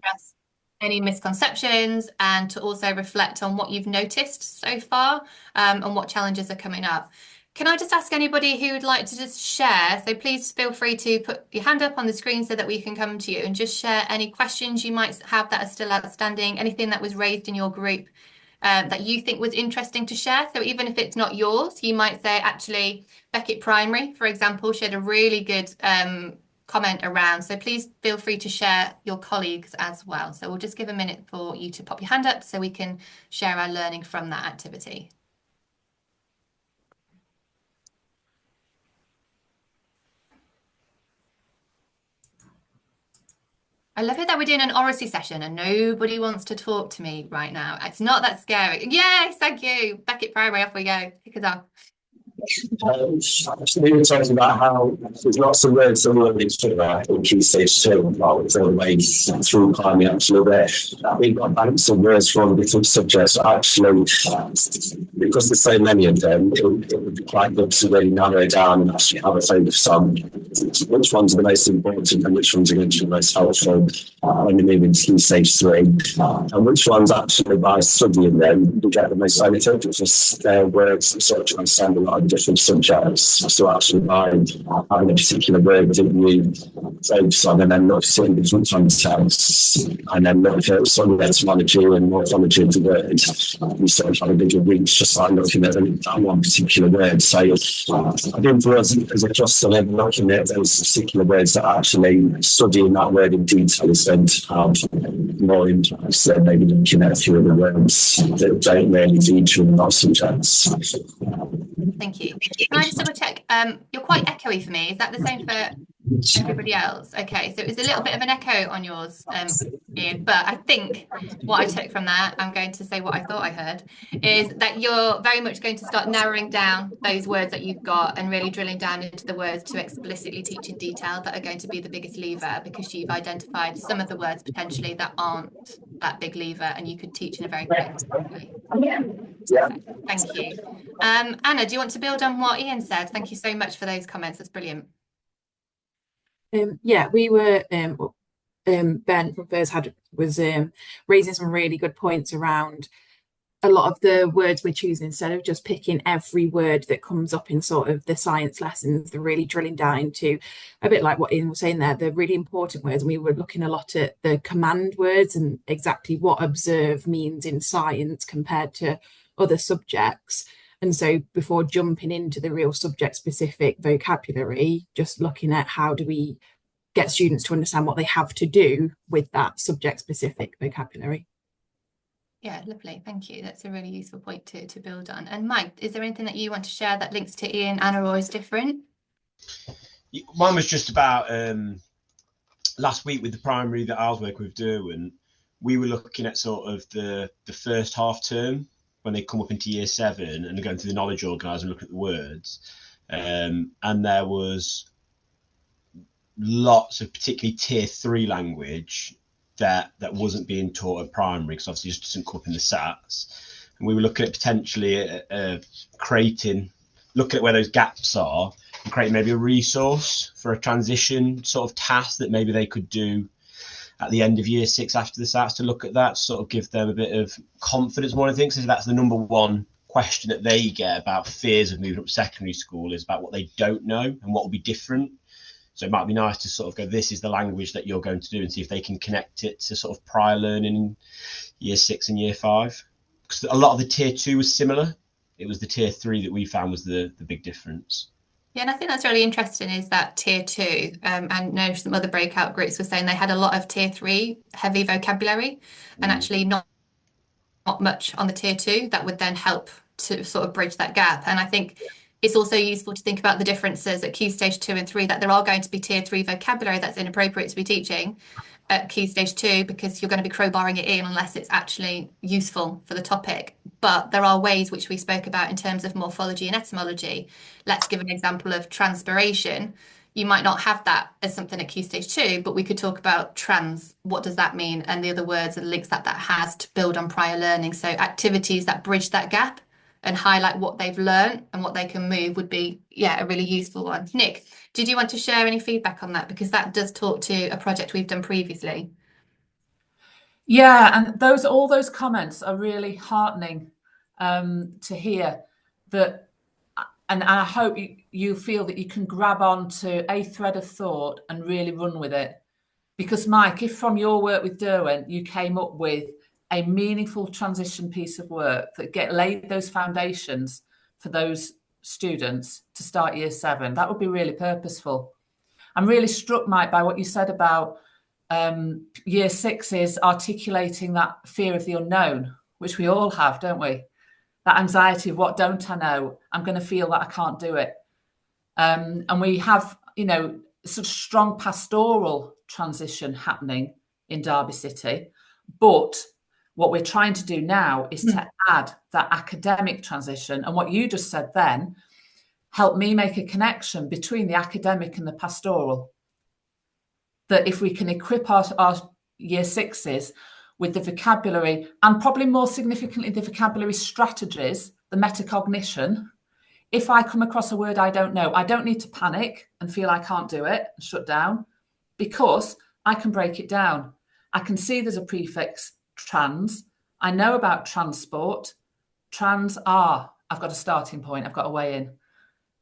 address any misconceptions and to also reflect on what you've noticed so far, and what challenges are coming up. Can I just ask anybody who would like to just share? So please feel free to put your hand up on the screen so that we can come to you and just share any questions you might have that are still outstanding, anything that was raised in your group that you think was interesting to share. So even if it's not yours, you might say, actually, Beckett Primary, for example, shared a really good comment around. So please feel free to share your colleagues as well. So we'll just give a minute for you to pop your hand up so we can share our learning from that activity. I love it that we're doing an oracy session and nobody wants to talk to me right now. It's not that scary. Yes, thank you. Beckett Primary, off we go. Kick us off. We were talking about how there's lots of words that we're learning through in Key Stage 2, about it's all the way through primary actually there. We've got banks of words from different subjects actually, because there's so many of them, it would be quite good to really narrow it down and actually have a focus on which ones are the most important and which ones are going to be the most helpful when you move into Key Stage 3, and which ones actually by studying them you get the most benefit, because they're words that sort of transcend a lot of different subjects. So actually by having a particular word that you focus on and then noticing different contexts and then look at some of the etymology and morphology of the word, you sort of have a bigger reach just like looking at that one particular word. So I think for us as a cluster, looking at those particular words that actually studying that word in detail is going to have more impact than maybe looking at a few of the words that don't really feature in our subjects. Thank you. Can I just double check? You're quite echoey for me. Is that the same for everybody else? Okay, so it was a little bit of an echo on yours, Ian, but I think what I took from that, I'm going to say what I thought I heard, is that you're very much going to start narrowing down those words that you've got and really drilling down into the words to explicitly teach in detail that are going to be the biggest lever, because you've identified some of the words potentially that aren't that big lever and you could teach in a very quick way. Thank you. Anna, do you want to build on what Ian said? Thank you so much for those comments. That's brilliant. Yeah, we were Ben from FIRS was raising some really good points around a lot of the words we're choosing. Instead of just picking every word that comes up in sort of the science lessons, they're really drilling down into, a bit like what Ian was saying there, the really important words. And we were looking a lot at the command words and exactly what observe means in science compared to other subjects. And so before jumping into the real subject specific vocabulary, just looking at how do we get students to understand what they have to do with that subject specific vocabulary. Yeah, lovely. Thank you. That's a really useful point to build on. And Mike, is there anything that you want to share that links to Ian, Anna, or is different? Mine was just about last week with the primary that I was working with Derwent, we were looking at sort of the first half term when they come up into year 7 and they're going through the knowledge organiser and looking at the words. And there was lots of particularly tier 3 language that wasn't being taught at primary, because obviously it just doesn't come up in the SATs. And we were looking at potentially looking at where those gaps are and creating maybe a resource for a transition sort of task that maybe they could do at the end of year 6 after the SATs, to look at that, sort of give them a bit of confidence more. I think so that's the number one question that they get about fears of moving up secondary school, is about what they don't know and what will be different. So it might be nice to sort of go, this is the language that you're going to do, and see if they can connect it to sort of prior learning in year 6 and year 5. Because a lot of the tier 2 was similar. It was the tier 3 that we found was the big difference. Yeah, and I think that's really interesting, is that tier 2, and know some other breakout groups were saying they had a lot of tier 3 heavy vocabulary and actually not much on the tier 2 that would then help to sort of bridge that gap. And I think it's also useful to think about the differences at Key Stage 2 and 3, that there are going to be tier 3 vocabulary that's inappropriate to be teaching at Key Stage 2, because you're going to be crowbarring it in unless it's actually useful for the topic. But there are ways which we spoke about in terms of morphology and etymology. Let's give an example of transpiration. You might not have that as something at Key Stage 2, but we could talk about trans. What does that mean? And the other words and links that has to build on prior learning. So activities that bridge that gap and highlight what they've learned and what they can move would be, yeah, a really useful one. Nick, did you want to share any feedback on that? Because that does talk to a project we've done previously. Yeah, and all those comments are really heartening to hear that, and I hope you feel that you can grab onto a thread of thought and really run with it. Because Mike, if from your work with Derwent you came up with a meaningful transition piece of work that laid those foundations for those students to start year 7, that would be really purposeful. I'm really struck, Mike, by what you said about year 6 is articulating that fear of the unknown, which we all have, don't we? That anxiety of what don't I know? I'm going to feel that I can't do it. And we have, sort of strong pastoral transition happening in Derby City. But what we're trying to do now is to add that academic transition. And what you just said then helped me make a connection between the academic and the pastoral. That if we can equip our year 6s with the vocabulary, and probably more significantly the vocabulary strategies, the metacognition, if I come across a word I don't know, I don't need to panic and feel I can't do it and shut down, because I can break it down. I can see there's a prefix trans. I know about transport. I've got a starting point. I've got a way in.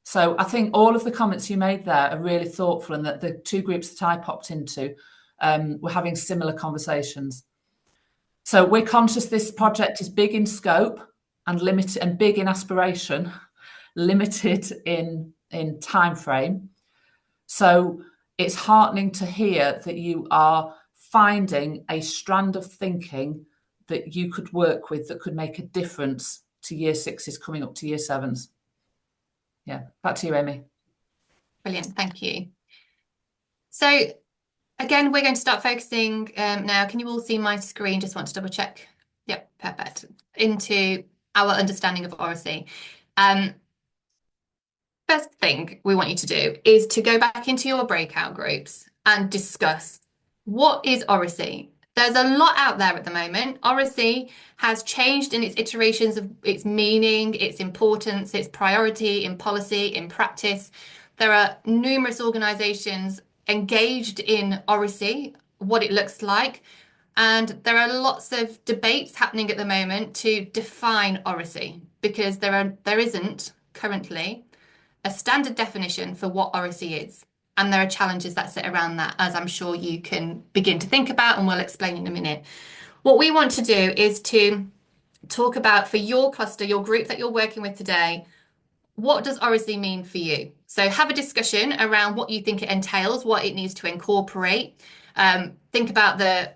So I think all of the comments you made there are really thoughtful, and that the 2 groups that I popped into were having similar conversations. So we're conscious this project is big in scope and limited, and big in aspiration, limited in time frame. So it's heartening to hear that you are finding a strand of thinking that you could work with that could make a difference to year 6s coming up to year 7s. Yeah, back to you, Amy. Brilliant, thank you. So again, we're going to start focusing now. Can you all see my screen? Just want to double check. Yep, perfect. Into our understanding of oracy. First thing we want you to do is to go back into your breakout groups and discuss what is oracy. There's a lot out there at the moment. Oracy has changed in its iterations of its meaning, its importance, its priority in policy, in practice. There are numerous organisations engaged in oracy, what it looks like, and there are lots of debates happening at the moment to define oracy, because there isn't currently a standard definition for what oracy is. And there are challenges that sit around that, as I'm sure you can begin to think about, and we'll explain in a minute. What we want to do is to talk about, for your cluster, your group that you're working with today, what does oracy mean for you? So have a discussion around what you think it entails, what it needs to incorporate. Think about the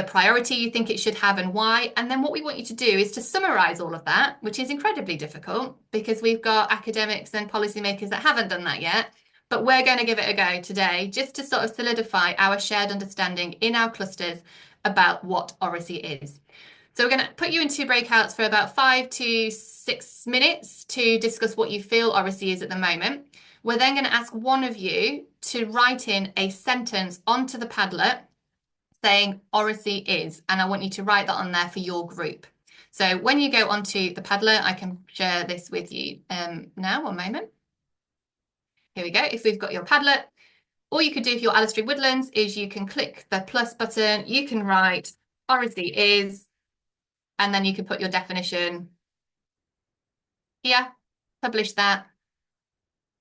priority you think it should have and why. And then what we want you to do is to summarize all of that, which is incredibly difficult because we've got academics and policymakers that haven't done that yet. But we're going to give it a go today, just to sort of solidify our shared understanding in our clusters about what oracy is. So we're going to put you into breakouts for about 5 to 6 minutes to discuss what you feel oracy is at the moment. We're then going to ask one of you to write in a sentence onto the Padlet saying oracy is, and I want you to write that on there for your group. So when you go onto the Padlet, I can share this with you now, one moment. Here we go. If we've got your Padlet, all you could do if you're Alistair Woodlands is you can click the plus button, you can write oracy is, and then you can put your definition here, publish that.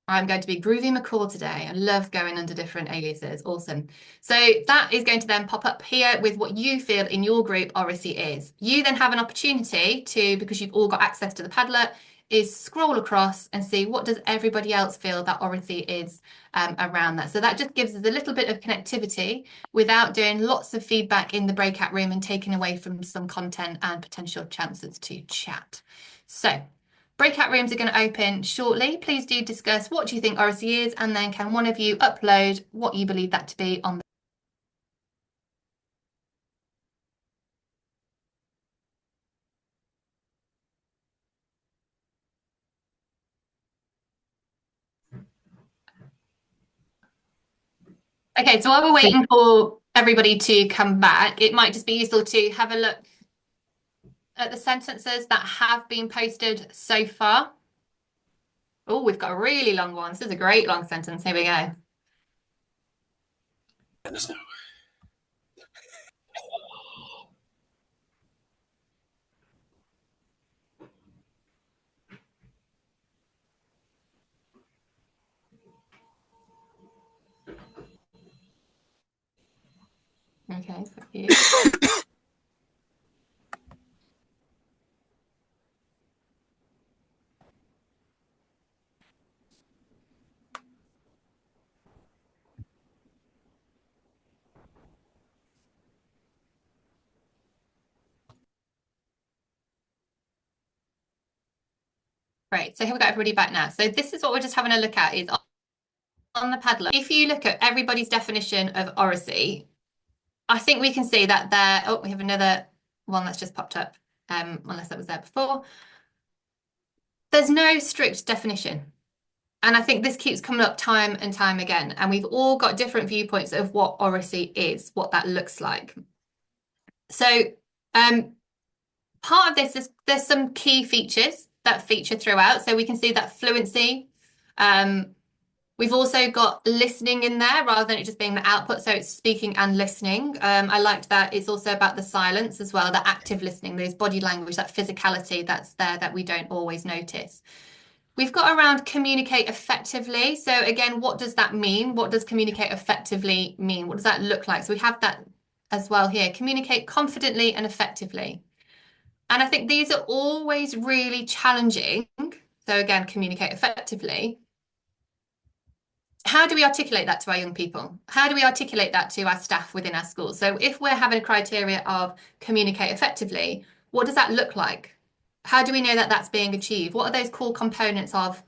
I'm going to be Groovy McCall today. I love going under different aliases. Awesome. So that is going to then pop up here with what you feel in your group oracy is. You then have an opportunity to, because you've all got access to the Padlet, is scroll across and see what does everybody else feel that oracy is around that. So that just gives us a little bit of connectivity without doing lots of feedback in the breakout room and taking away from some content and potential chances to chat. So breakout rooms are going to open shortly. Please do discuss what do you think oracy is, and then can one of you upload what you believe that to be on the Okay, so while we're waiting for everybody to come back, it might just be useful to have a look at the sentences that have been posted so far. Oh, we've got a really long one. This is a great long sentence. Here we go. Okay, thank you. Right, so here we got everybody back now. So this is what we're just having a look at is on the Padlet. If you look at everybody's definition of oracy, I think we can see that there, oh, we have another one that's just popped up, unless that was there before. There's no strict definition. And I think this keeps coming up time and time again. And we've all got different viewpoints of what oracy is, what that looks like. So part of this is there's some key features that feature throughout. So we can see that fluency. We've also got listening in there rather than it just being the output. So it's speaking and listening. I liked that it's also about the silence as well, the active listening, those body language, that physicality that's there that we don't always notice. We've got around communicate effectively. So again, what does that mean? What does communicate effectively mean? What does that look like? So we have that as well here. Communicate confidently and effectively. And I think these are always really challenging. So again, communicate effectively. How do we articulate that to our young people? How do we articulate that to our staff within our schools? So if we're having a criteria of communicate effectively, what does that look like? How do we know that that's being achieved? What are those core components of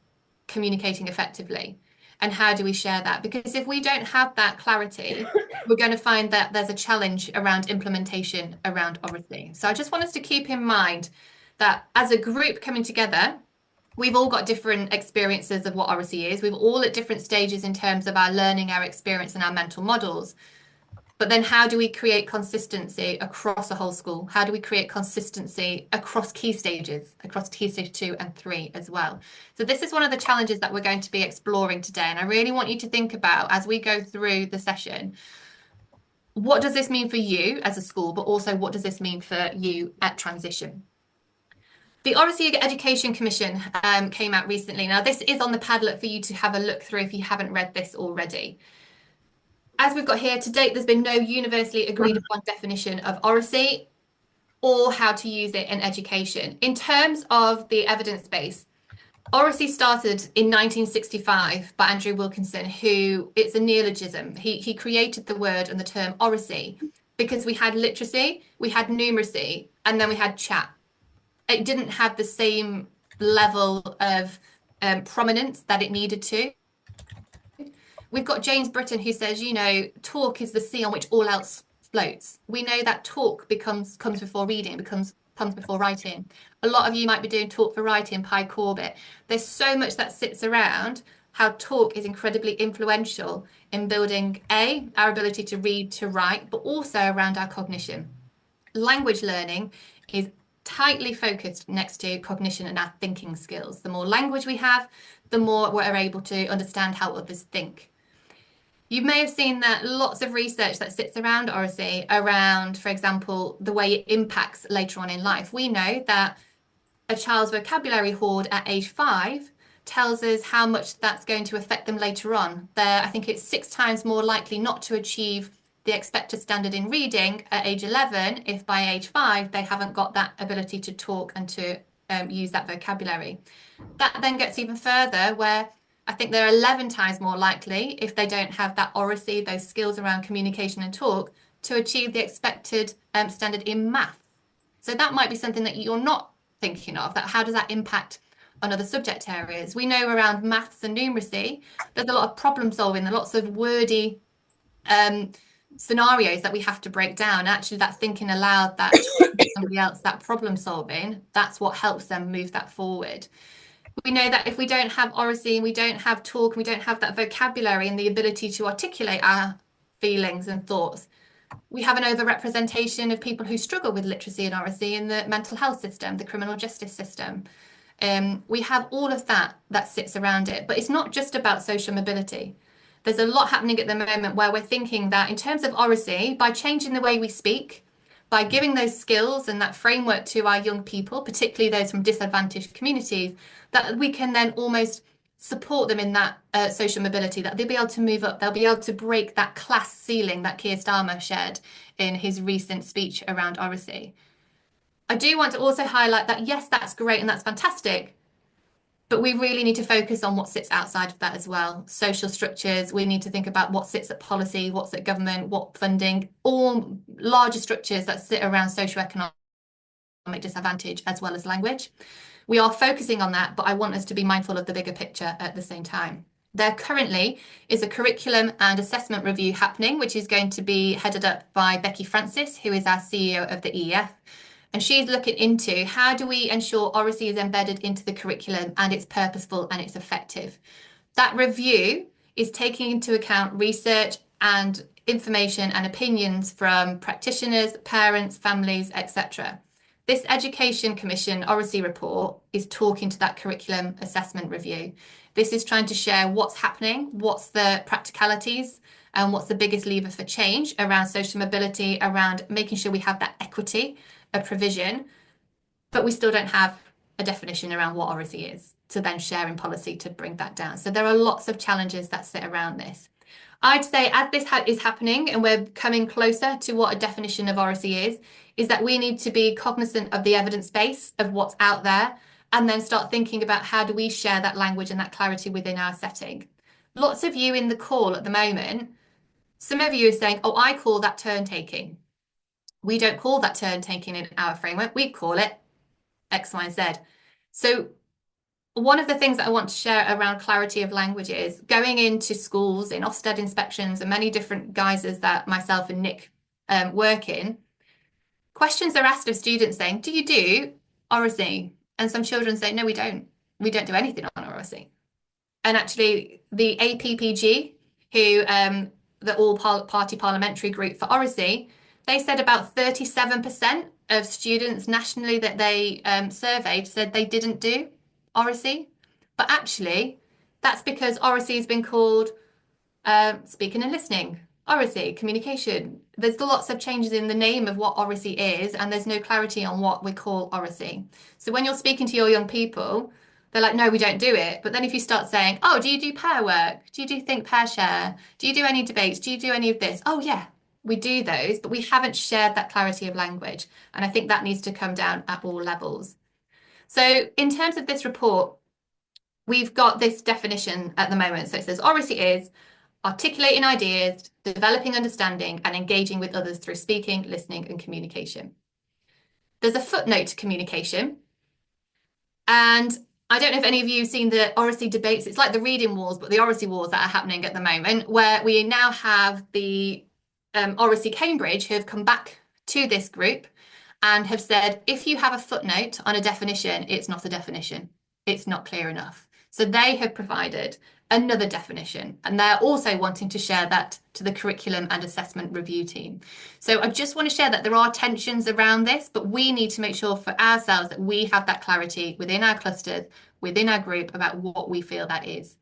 communicating effectively? And how do we share that? Because if we don't have that clarity, we're going to find that there's a challenge around implementation around oracy. So I just want us to keep in mind that as a group coming together, we've all got different experiences of what oracy is. We're all at different stages in terms of our learning, our experience, and our mental models. But then how do we create consistency across a whole school? How do we create consistency across key stages, across key stage 2 and 3 as well? So this is one of the challenges that we're going to be exploring today. And I really want you to think about, as we go through the session, what does this mean for you as a school, but also what does this mean for you at transition? The Oracy Education Commission came out recently. Now, this is on the Padlet for you to have a look through if you haven't read this already. As we've got here, to date, there's been no universally agreed upon definition of oracy or how to use it in education. In terms of the evidence base, oracy started in 1965 by Andrew Wilkinson, who it's a neologism. He created the word and the term oracy because we had literacy, we had numeracy, and then we had chat. It didn't have the same level of prominence that it needed to. We've got James Britton who says, you know, talk is the sea on which all else floats. We know that talk comes before reading, comes before writing. A lot of you might be doing talk for writing, Pi Corbett. There's so much that sits around how talk is incredibly influential in building our ability to read, to write, but also around our cognition. Language learning is tightly focused next to cognition and our thinking skills. The more language we have, the more we're able to understand how others think. You may have seen that lots of research that sits around oracy, around, for example, the way it impacts later on in life. We know that a child's vocabulary hoard at age 5 tells us how much that's going to affect them later on. I think it's 6 times more likely not to achieve the expected standard in reading at age 11 if by age 5 they haven't got that ability to talk and to use that vocabulary. That then gets even further, where I think they're 11 times more likely if they don't have that oracy, those skills around communication and talk, to achieve the expected standard in math. So that might be something that you're not thinking of, that how does that impact on other subject areas? We know around maths and numeracy, there's a lot of problem solving, there are lots of wordy scenarios that we have to break down. Actually, that thinking aloud, that somebody else, that problem solving, that's what helps them move that forward. We know that if we don't have oracy and we don't have talk and we don't have that vocabulary and the ability to articulate our feelings and thoughts, we have an overrepresentation of people who struggle with literacy and oracy in the mental health system, the criminal justice system. We have all of that sits around it, but it's not just about social mobility. There's a lot happening at the moment where we're thinking that in terms of oracy, by changing the way we speak, by giving those skills and that framework to our young people, particularly those from disadvantaged communities, that we can then almost support them in that social mobility, that they'll be able to move up, they'll be able to break that class ceiling that Keir Starmer shared in his recent speech around oracy. I do want to also highlight that, yes, that's great and that's fantastic, but we really need to focus on what sits outside of that as well. Social structures, we need to think about what sits at policy, what's at government, what funding, all larger structures that sit around socioeconomic disadvantage as well as language. We are focusing on that, but I want us to be mindful of the bigger picture at the same time. There currently is a curriculum and assessment review happening, which is going to be headed up by Becky Francis, who is our CEO of the EEF. And she's looking into how do we ensure oracy is embedded into the curriculum and it's purposeful and it's effective. That review is taking into account research and information and opinions from practitioners, parents, families, etc. This Education Commission Oracy report is talking to that curriculum assessment review. This is trying to share what's happening, what's the practicalities, and what's the biggest lever for change around social mobility, around making sure we have that equity of provision, but we still don't have a definition around what oracy is to then share in policy to bring that down. So there are lots of challenges that sit around this. I'd say as this is happening and we're coming closer to what a definition of oracy is that we need to be cognizant of the evidence base of what's out there and then start thinking about how do we share that language and that clarity within our setting. Lots of you in the call at the moment, some of you are saying, oh, I call that turn taking. We don't call that turn taking in our framework. We call it X, Y, Z. So one of the things that I want to share around clarity of language is going into schools, in Ofsted inspections and many different guises that myself and Nick work in, questions are asked of students saying, do you do oracy? And some children say, no, we don't. We don't do anything on oracy. And actually the APPG, who the all-party parliamentary group for oracy, they said about 37% of students nationally that they surveyed said they didn't do oracy. But actually, that's because oracy has been called speaking and listening, oracy, communication. There's lots of changes in the name of what oracy is, and there's no clarity on what we call oracy. So when you're speaking to your young people, they're like, no, we don't do it. But then if you start saying, oh, do you do pair work? Do you do think, pair, share? Do you do any debates? Do you do any of this? Oh, yeah. We do those, but we haven't shared that clarity of language. And I think that needs to come down at all levels. So in terms of this report, we've got this definition at the moment. So it says oracy is articulating ideas, developing understanding, and engaging with others through speaking, listening, and communication. There's a footnote to communication. And I don't know if any of you have seen the oracy debates. It's like the reading wars, but the oracy wars that are happening at the moment, where we now have the Oracy Cambridge who have come back to this group and have said, if you have a footnote on a definition, it's not a definition. It's not clear enough. So they have provided another definition, and they're also wanting to share that to the curriculum and assessment review team. So I just want to share that there are tensions around this, but we need to make sure for ourselves that we have that clarity within our clusters, within our group about what we feel that is.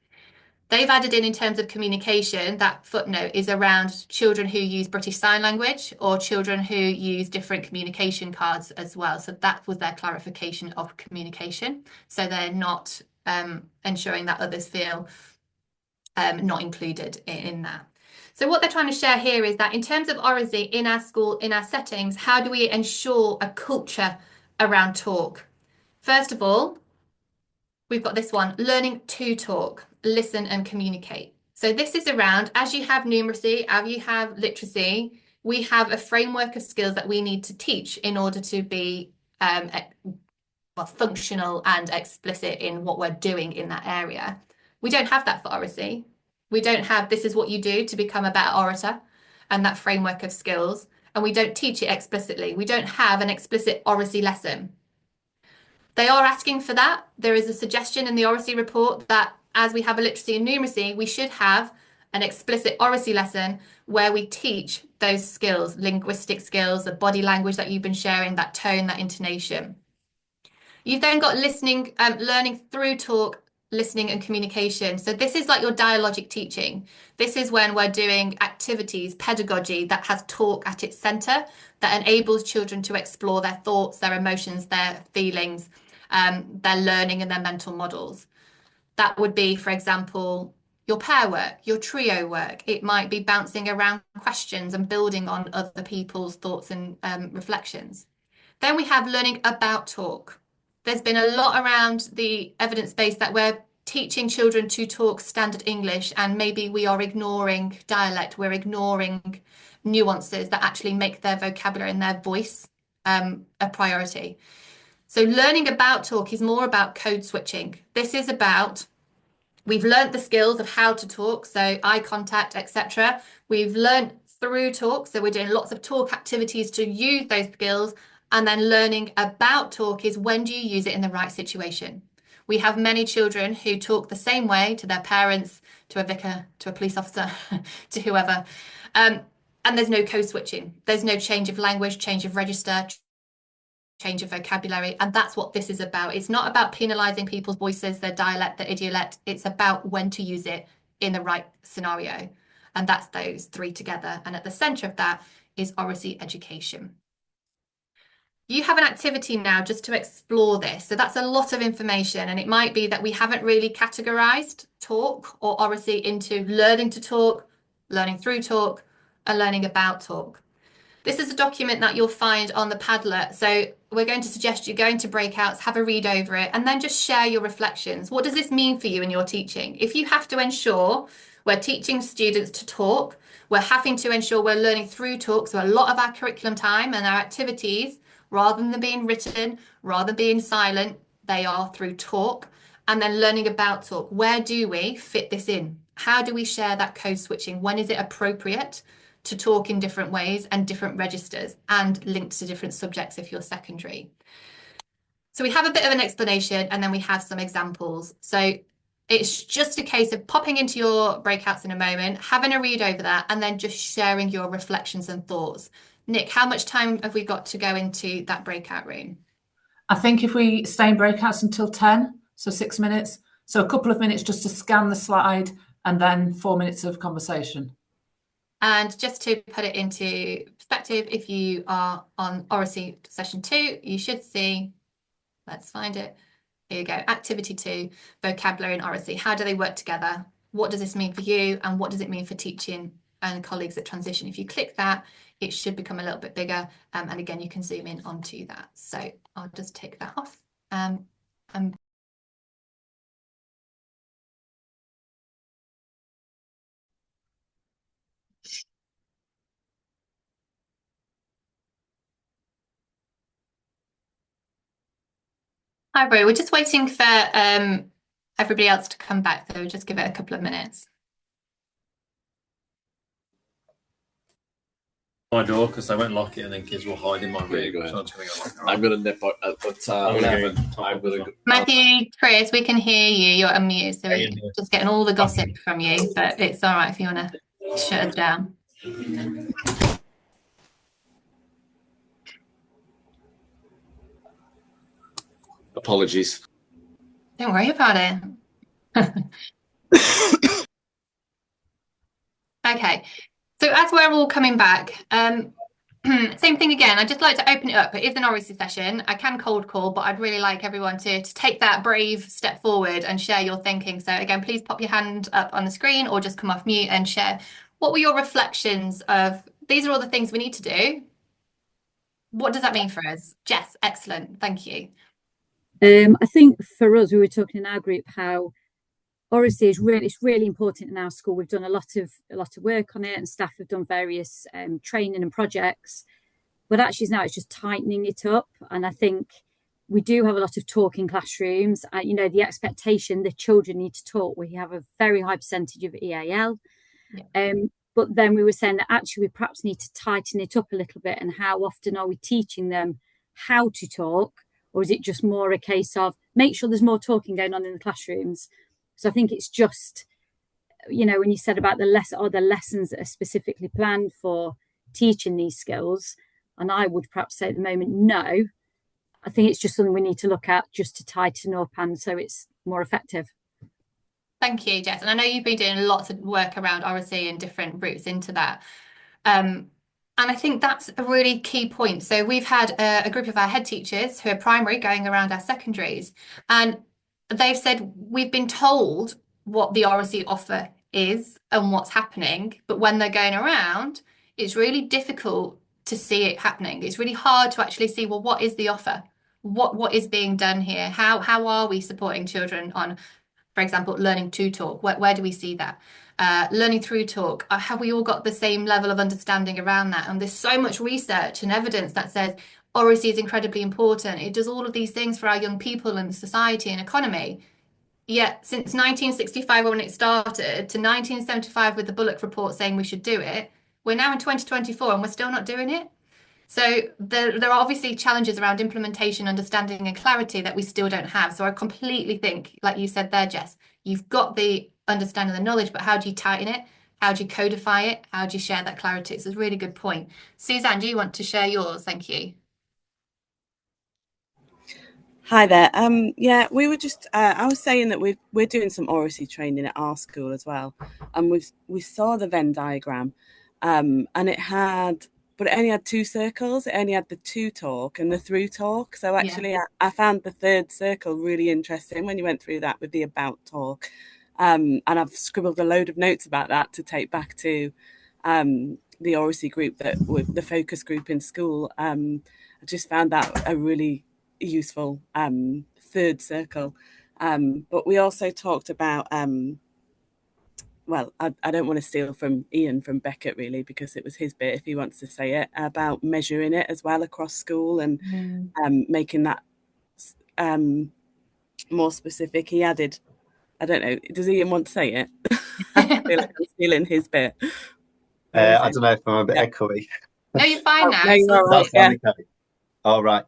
They've added in terms of communication, that footnote is around children who use British Sign Language or children who use different communication cards as well. So that was their clarification of communication. So they're not ensuring that others feel not included in that. So what they're trying to share here is that in terms of oracy in our school, in our settings, how do we ensure a culture around talk? First of all, we've got this one, learning to talk, listen and communicate. So this is around, as you have numeracy, as you have literacy, we have a framework of skills that we need to teach in order to be functional and explicit in what we're doing in that area. We don't have that for oracy. We don't have, this is what you do to become a better orator and that framework of skills. And we don't teach it explicitly. We don't have an explicit oracy lesson. They are asking for that. There is a suggestion in the oracy report that as we have a literacy and numeracy, we should have an explicit oracy lesson where we teach those skills, linguistic skills, the body language that you've been sharing, that tone, that intonation. You've then got listening, learning through talk, listening and communication. So this is like your dialogic teaching. This is when we're doing activities, pedagogy that has talk at its center, that enables children to explore their thoughts, their emotions, their feelings, their learning and their mental models. That would be, for example, your pair work, your trio work. It might be bouncing around questions and building on other people's thoughts and reflections. Then we have learning about talk. There's been a lot around the evidence base that we're teaching children to talk standard English, and maybe we are ignoring dialect, we're ignoring nuances that actually make their vocabulary and their voice a priority. So learning about talk is more about code switching. This is about, we've learnt the skills of how to talk, so eye contact, etc. We've learnt through talk, so we're doing lots of talk activities to use those skills, and then learning about talk is when do you use it in the right situation. We have many children who talk the same way to their parents, to a vicar, to a police officer, to whoever, and there's no code switching. There's no change of language, change of register, change of vocabulary, and that's what this is about. It's not about penalising people's voices, their dialect, their idiolect. It's about when to use it in the right scenario, and that's those three together. And at the centre of that is oracy education. You have an activity now just to explore this. So that's a lot of information, and it might be that we haven't really categorised talk or oracy into learning to talk, learning through talk, and learning about talk. This is a document that you'll find on the Padlet. So we're going to suggest you go into breakouts, have a read over it, and then just share your reflections. What does this mean for you in your teaching? If you have to ensure we're teaching students to talk, we're having to ensure we're learning through talk. So a lot of our curriculum time and our activities, rather than being written, rather than being silent, they are through talk. And then learning about talk. Where do we fit this in? How do we share that code switching? When is it appropriate to talk in different ways and different registers and linked to different subjects if you're secondary? So we have a bit of an explanation, and then we have some examples. So it's just a case of popping into your breakouts in a moment, having a read over that, and then just sharing your reflections and thoughts. Nick, how much time have we got to go into that breakout room? I think if we stay in breakouts until 10, so 6 minutes, so a couple of minutes just to scan the slide, and then 4 minutes of conversation. And just to put it into perspective, if you are on Oracy session 2, you should see, let's find it. Here you go, activity 2, vocabulary and Oracy. How do they work together? What does this mean for you? And what does it mean for teaching and colleagues at transition? If you click that, it should become a little bit bigger. And again, you can zoom in onto that. So I'll just take that off. Hi, Bro. We're just waiting for everybody else to come back, so we'll just give it a couple of minutes. My door, because I won't lock it, and then kids will hide in my room. Yeah, go ahead. So I'm just gonna go lock it. I'm going to nip out at 11. I'm going to. Matthew, Chris, we can hear you. You're unmuted, so we're just getting all the gossip from you, but it's all right if you want to shut us down. Apologies. Don't worry about it. Okay, so as we're all coming back, same thing again. I'd just like to open it up. It is an Oracy session. I can cold call, but I'd really like everyone to take that brave step forward and share your thinking. So again, please pop your hand up on the screen or just come off mute and share. What were your reflections of, these are all the things we need to do. What does that mean for us? Jess, excellent. Thank you. I think for us, we were talking in our group how Oracy is it's really important in our school. We've done a lot of work on it, and staff have done various training and projects. But actually now it's just tightening it up. And I think we do have a lot of talk in classrooms. You know, the expectation the children need to talk. We have a very high percentage of EAL. Yeah. But then we were saying that actually we perhaps need to tighten it up a little bit. And how often are we teaching them how to talk? Or is it just more a case of make sure there's more talking going on in the classrooms? So I think it's just, you know, when you said about the lessons that are specifically planned for teaching these skills, and I would perhaps say at the moment, no. I think it's just something we need to look at just to tighten up and so it's more effective. Thank you, Jess. And I know you've been doing lots of work around Oracy and different routes into that. And I think that's a really key point. So we've had a group of our head teachers who are primary going around our secondaries. And they've said we've been told what the RSE offer is and what's happening, but when they're going around, it's really difficult to see it happening. It's really hard to actually see, well, what is the offer? What is being done here? How are we supporting children on, for example, learning to talk? Where do we see that? Learning through talk. Have we all got the same level of understanding around that? And there's so much research and evidence that says oracy is incredibly important. It does all of these things for our young people and society and economy. Yet since 1965 when it started to 1975 with the Bullock report saying we should do it, we're now in 2024 and we're still not doing it. So there are obviously challenges around implementation, understanding, and clarity that we still don't have. So I completely think, like you said there, Jess, you've got the understanding, the knowledge, but how do you tighten it? How do you codify it? How do you share that clarity? It's a really good point. Suzanne, do you want to share yours? Thank you. Hi there. Yeah, we were just. I was saying that we're doing some oracy training at our school as well, and we saw the Venn diagram, and it only had two circles. It only had the to talk and the through talk. So actually, I found the third circle really interesting when you went through that with the about talk, and I've scribbled a load of notes about that to take back to the oracy group the focus group in school. I just found that a really useful third circle, but we also talked about well, I don't want to steal from Ian from Beckett really, because it was his bit if he wants to say it, about measuring it as well across school and making that more specific. He added, I don't know, does Ian want to say it? I feel like I'm stealing his bit. I don't know if I'm a bit echoey. No, you're fine now. No, you're all right. That's fine, okay. All right.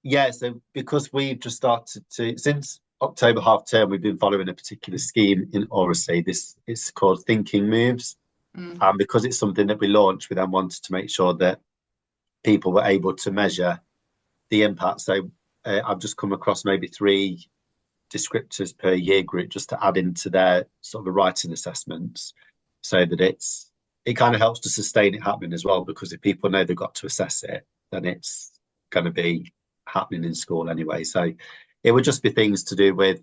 Yeah, so because we've just started since October half term, we've been following a particular scheme in oracy. It's called Thinking Moves. And because it's something that we launched, we then wanted to make sure that people were able to measure the impact. So I've just come across maybe 3 descriptors per year group just to add into their sort of writing assessments, so that it kind of helps to sustain it happening as well, because if people know they've got to assess it, then it's going to be happening in school anyway. So it would just be things to do with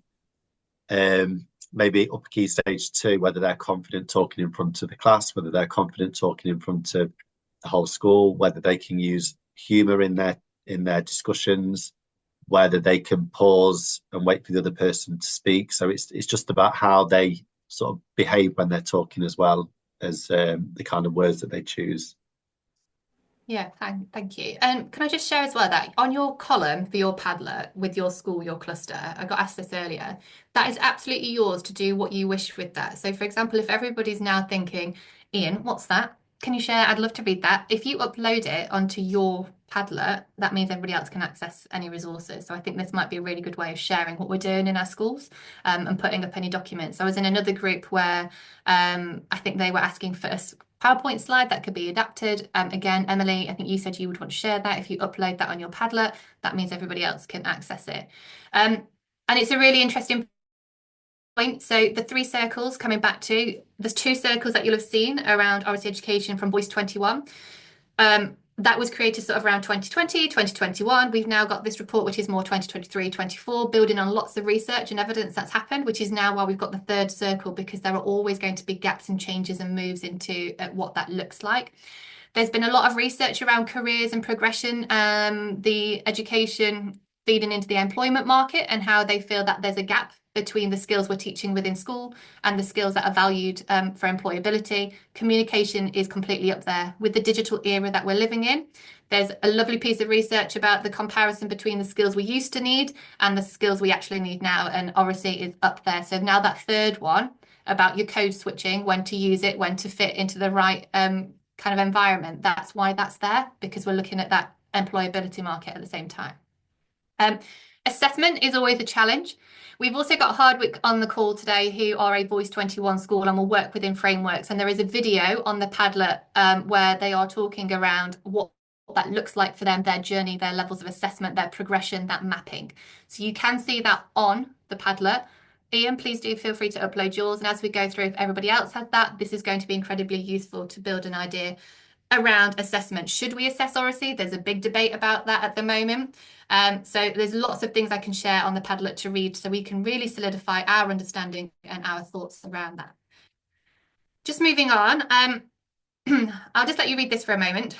maybe upper key stage 2, whether they're confident talking in front of the class, whether they're confident talking in front of the whole school, whether they can use humour in their discussions, whether they can pause and wait for the other person to speak. So it's just about how they sort of behave when they're talking, as well as the kind of words that they choose. Yeah, thank you. And can I just share as well that on your column for your Padlet with your school, your cluster, I got asked this earlier, that is absolutely yours to do what you wish with that. So for example, if everybody's now thinking, Ian, what's that? Can you share? I'd love to read that. If you upload it onto your Padlet, that means everybody else can access any resources. So I think this might be a really good way of sharing what we're doing in our schools and putting up any documents. I was in another group where I think they were asking for a PowerPoint slide that could be adapted. Again, Emily, I think you said you would want to share that. If you upload that on your Padlet, that means everybody else can access it. And it's a really interesting point. So the 3 circles, coming back to, there's 2 circles that you'll have seen around oracy education from Voice 21. That was created sort of around 2020, 2021. We've now got this report, which is more 2023, 24, building on lots of research and evidence that's happened, which is now why we've got the 3rd circle, because there are always going to be gaps and changes and moves into what that looks like. There's been a lot of research around careers and progression, the education feeding into the employment market, and how they feel that there's a gap between the skills we're teaching within school and the skills that are valued for employability. Communication is completely up there with the digital era that we're living in. There's a lovely piece of research about the comparison between the skills we used to need and the skills we actually need now, and oracy is up there. So now that 3rd one about your code switching, when to use it, when to fit into the right kind of environment, that's why that's there, because we're looking at that employability market at the same time. Assessment is always a challenge. We've also got Hardwick on the call today, who are a Voice 21 school and will work within frameworks. And there is a video on the Padlet where they are talking around what that looks like for them, their journey, their levels of assessment, their progression, that mapping. So you can see that on the Padlet. Ian, please do feel free to upload yours. And as we go through, if everybody else has that, this is going to be incredibly useful to build an idea around assessment. Should we assess oracy? There's a big debate about that at the moment. So there's lots of things I can share on the Padlet to read so we can really solidify our understanding and our thoughts around that. Just moving on, I'll just let you read this for a moment.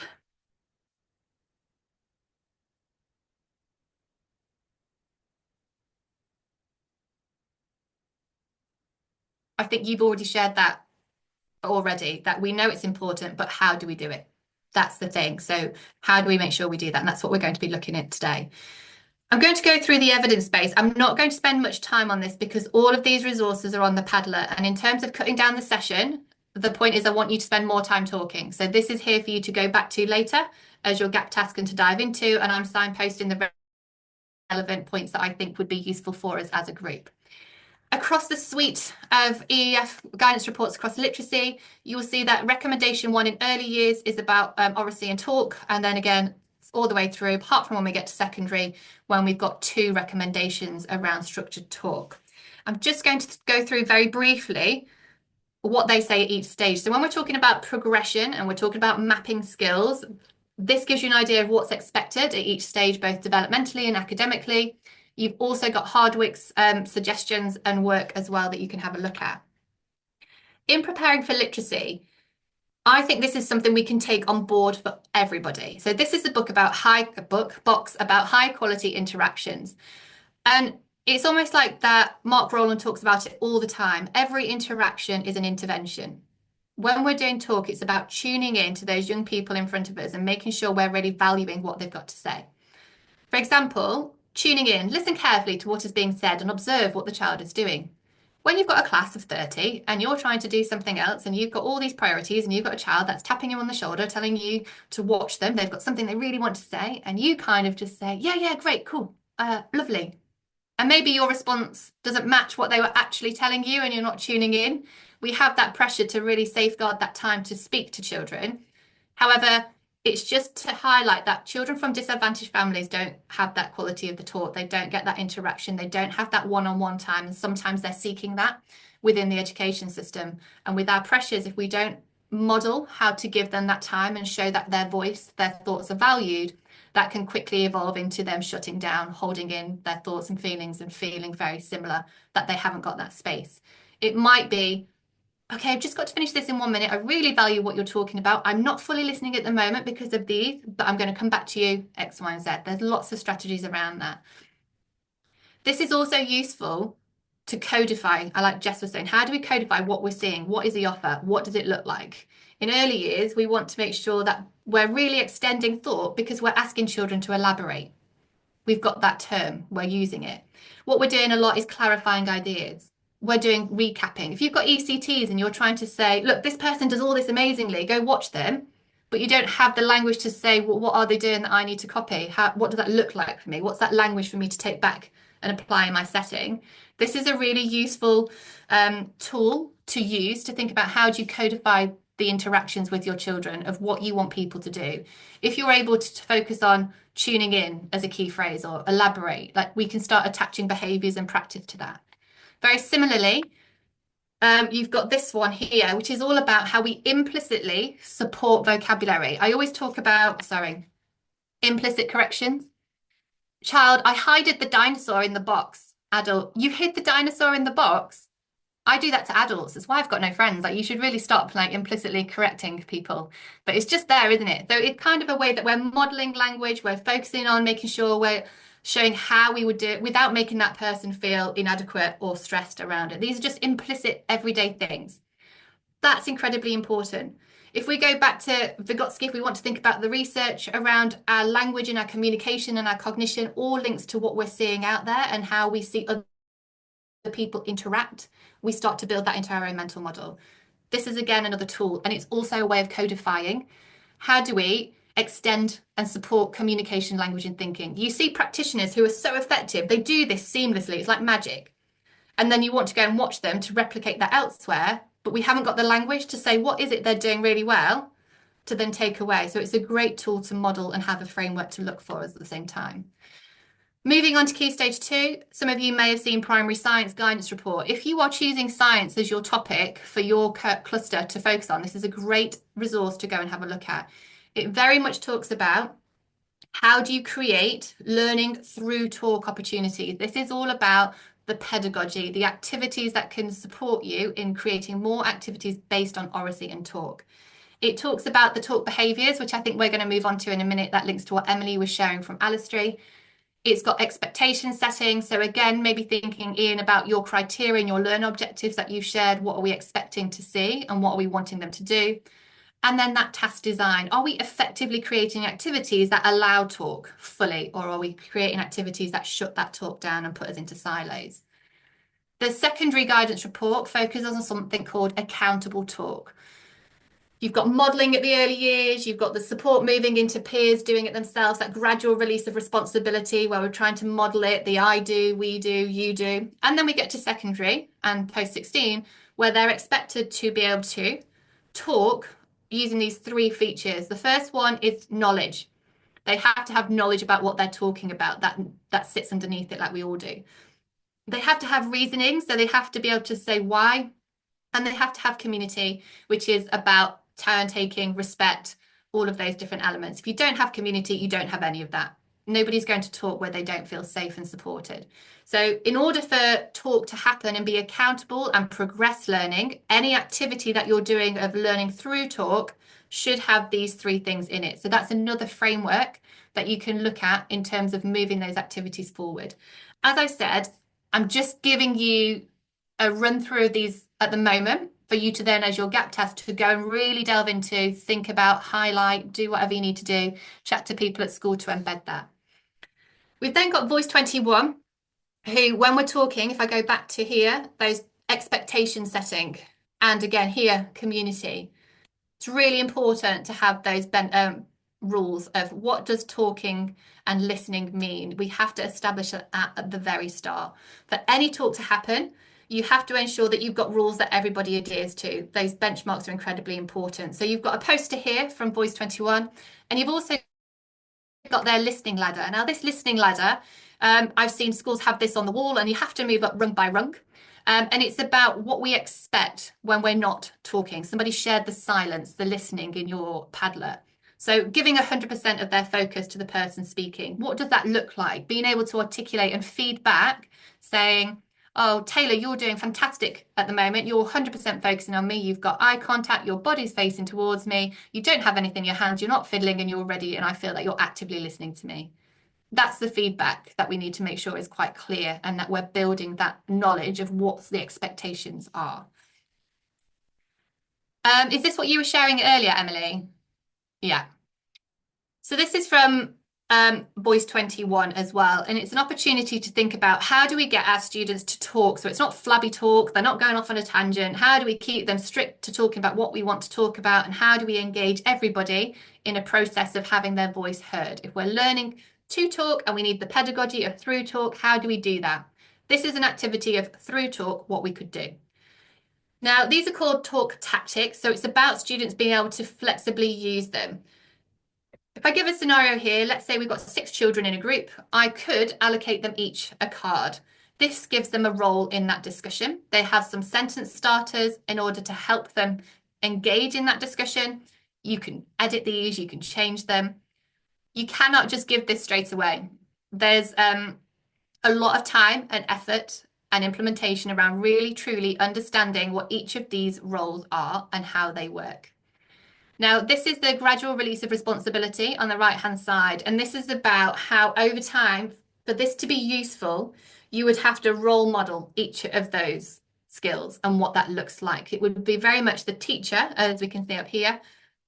I think you've already shared that already, that we know it's important, but how do we do it? That's the thing. So how do we make sure we do that? And that's what we're going to be looking at today. I'm going to go through the evidence base. I'm not going to spend much time on this because all of these resources are on the Padlet. And in terms of cutting down the session, the point is I want you to spend more time talking. So this is here for you to go back to later as your gap task and to dive into. And I'm signposting the relevant points that I think would be useful for us as a group. Across the suite of EEF guidance reports across literacy, you will see that recommendation 1 in early years is about oracy and talk. And then again, all the way through, apart from when we get to secondary, when we've got 2 recommendations around structured talk. I'm just going to go through very briefly what they say at each stage. So when we're talking about progression and we're talking about mapping skills, this gives you an idea of what's expected at each stage, both developmentally and academically. You've also got Hardwick's suggestions and work as well that you can have a look at. In preparing for literacy, I think this is something we can take on board for everybody. So this is a book about box about high quality interactions. And it's almost like that Mark Rowland talks about it all the time. Every interaction is an intervention. When we're doing talk, it's about tuning in to those young people in front of us and making sure we're really valuing what they've got to say. For example, tuning in, listen carefully to what is being said and observe what the child is doing. When you've got a class of 30 and you're trying to do something else and you've got all these priorities and you've got a child that's tapping you on the shoulder, telling you to watch them, they've got something they really want to say, and you kind of just say, yeah, great, cool, lovely. And maybe your response doesn't match what they were actually telling you and you're not tuning in. We have that pressure to really safeguard that time to speak to children. However, it's just to highlight that children from disadvantaged families don't have that quality of the talk. They don't get that interaction. They don't have that one-on-one time. And sometimes they're seeking that within the education system. And with our pressures, if we don't model how to give them that time and show that their voice, their thoughts are valued, that can quickly evolve into them shutting down, holding in their thoughts and feeling very similar, that they haven't got that space. It might be, okay, I've just got to finish this in 1 minute. I really value what you're talking about. I'm not fully listening at the moment because of these, but I'm going to come back to you, X, Y, and Z. There's lots of strategies around that. This is also useful to codify. I like Jess was saying, how do we codify what we're seeing? What is the offer? What does it look like? In early years, we want to make sure that we're really extending thought because we're asking children to elaborate. We've got that term, we're using it. What we're doing a lot is clarifying ideas. We're doing recapping. If you've got ECTs and you're trying to say, look, this person does all this amazingly, go watch them, but you don't have the language to say, well, what are they doing that I need to copy? What does that look like for me? What's that language for me to take back and apply in my setting? This is a really useful tool to use to think about how do you codify the interactions with your children of what you want people to do. If you're able to focus on tuning in as a key phrase or elaborate, like we can start attaching behaviours and practice to that. Very similarly, you've got this one here, which is all about how we implicitly support vocabulary. I always talk about, implicit corrections. Child, I hid the dinosaur in the box. Adult, you hid the dinosaur in the box? I do that to adults. That's why I've got no friends. Like, you should really stop implicitly correcting people. But it's just there, isn't it? So it's kind of a way that we're modeling language. We're focusing on making sure we're showing how we would do it without making that person feel inadequate or stressed around it. These are just implicit everyday things. That's incredibly important. If we go back to Vygotsky, if we want to think about the research around our language and our communication and our cognition, all links to what we're seeing out there and how we see other people interact, we start to build that into our own mental model. This is again another tool, and it's also a way of codifying. How do we extend and support communication, language, and thinking? You see practitioners who are so effective, they do this seamlessly, it's like magic. And then you want to go and watch them to replicate that elsewhere, but we haven't got the language to say what is it they're doing really well to then take away. So it's a great tool to model and have a framework to look for at the same time. Moving on to Key Stage 2, some of you may have seen Primary Science Guidance Report. If you are choosing science as your topic for your cluster to focus on, this is a great resource to go and have a look at. It very much talks about how do you create learning through talk opportunities. This is all about the pedagogy, the activities that can support you in creating more activities based on oracy and talk. It talks about the talk behaviours, which I think we're going to move on to in a minute. That links to what Emily was sharing from Alistry. It's got expectation setting. So again, maybe thinking, Ian, about your criteria and your learn objectives that you've shared. What are we expecting to see and what are we wanting them to do? And then that task design. Are we effectively creating activities that allow talk fully, or are we creating activities that shut that talk down and put us into silos? The secondary guidance report focuses on something called accountable talk. You've got modelling at the early years, you've got the support moving into peers doing it themselves, that gradual release of responsibility where we're trying to model it, the I do, we do, you do. And then we get to secondary and post-16, where they're expected to be able to talk using these 3 features. The first one is knowledge. They have to have knowledge about what they're talking about, that sits underneath it like we all do. They have to have reasoning, so they have to be able to say why. And they have to have community, which is about turn taking, respect, all of those different elements. If you don't have community, you don't have any of that. Nobody's going to talk where they don't feel safe and supported. So in order for talk to happen and be accountable and progress learning, any activity that you're doing of learning through talk should have these 3 things in it. So that's another framework that you can look at in terms of moving those activities forward. As I said, I'm just giving you a run through of these at the moment for you to then, as your gap test, to go and really delve into, think about, highlight, do whatever you need to do, chat to people at school to embed that. We've then got Voice 21, who, when we're talking, if I go back to here, those expectation setting, and again here, community. It's really important to have those rules of what does talking and listening mean. We have to establish that at the very start. For any talk to happen, you have to ensure that you've got rules that everybody adheres to. Those benchmarks are incredibly important. So you've got a poster here from Voice 21, and you've also got their listening ladder. Now this listening ladder, I've seen schools have this on the wall, and you have to move up rung by rung. And it's about what we expect when we're not talking. Somebody shared the silence, the listening in your Padlet. So giving 100% of their focus to the person speaking. What does that look like? Being able to articulate and feed back, saying, oh, Taylor, you're doing fantastic at the moment. You're 100% focusing on me. You've got eye contact. Your body's facing towards me. You don't have anything in your hands. You're not fiddling and you're ready. And I feel that you're actively listening to me. That's the feedback that we need to make sure is quite clear and that we're building that knowledge of what the expectations are. Is this what you were sharing earlier, Emily? Yeah. So this is from Voice 21 as well, and it's an opportunity to think about how do we get our students to talk so it's not flabby talk, they're not going off on a tangent. How do we keep them strict to talking about what we want to talk about, and how do we engage everybody in a process of having their voice heard? If we're learning to talk and we need the pedagogy of through talk, how do we do that? This is an activity of through talk, what we could do. Now these are called talk tactics, so it's about students being able to flexibly use them. If I give a scenario here, let's say we've got 6 children in a group, I could allocate them each a card. This gives them a role in that discussion. They have some sentence starters in order to help them engage in that discussion. You can edit these, you can change them. You cannot just give this straight away. There's a lot of time and effort and implementation around really truly understanding what each of these roles are and how they work. Now, this is the gradual release of responsibility on the right-hand side, and this is about how over time, for this to be useful, you would have to role model each of those skills and what that looks like. It would be very much the teacher, as we can see up here,